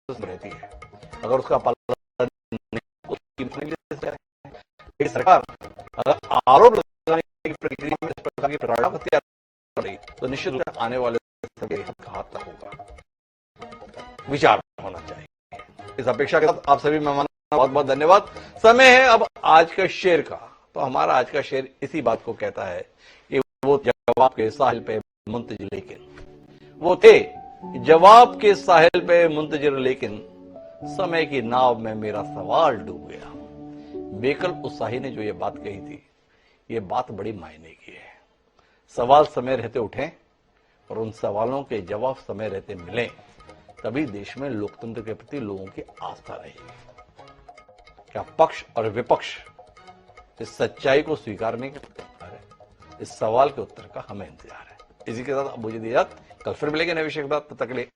से रहती है। अगर उसका पालन नहीं, सरकार अगर आरोप लगाने की प्रक्रिया में इस प्रकार की प्रताड़ना हत्या रही तो निश्चित रूप से आने वाले समय घातक होगा। विचार होना चाहिए। इस अपेक्षा के साथ आप सभी मेहमानों का बहुत बहुत धन्यवाद। समय है अब आज का शेर का। तो हमारा आज का शेर इसी बात को कहता है कि वो जवाब के साहिल पे मुंतजिर, लेकिन वो थे जवाब के साहिल पे मुंतजिर, लेकिन समय की नाव में मेरा सवाल डूब गया। बेकल उत्साही ने जो ये बात कही थी, ये बात बड़ी मायने की है। सवाल समय रहते उठें और उन सवालों के जवाब समय रहते मिलें, तभी देश में लोकतंत्र के प्रति लोगों की आस्था रहेगी। क्या पक्ष और विपक्ष इस सच्चाई को स्वीकारने के तैयार है? इस सवाल के उत्तर का हमें इंतजार है। इसी के साथ अब मुझे दीजिए, कल फिर मिलेंगे नए विषय के साथ। तब तक के लिए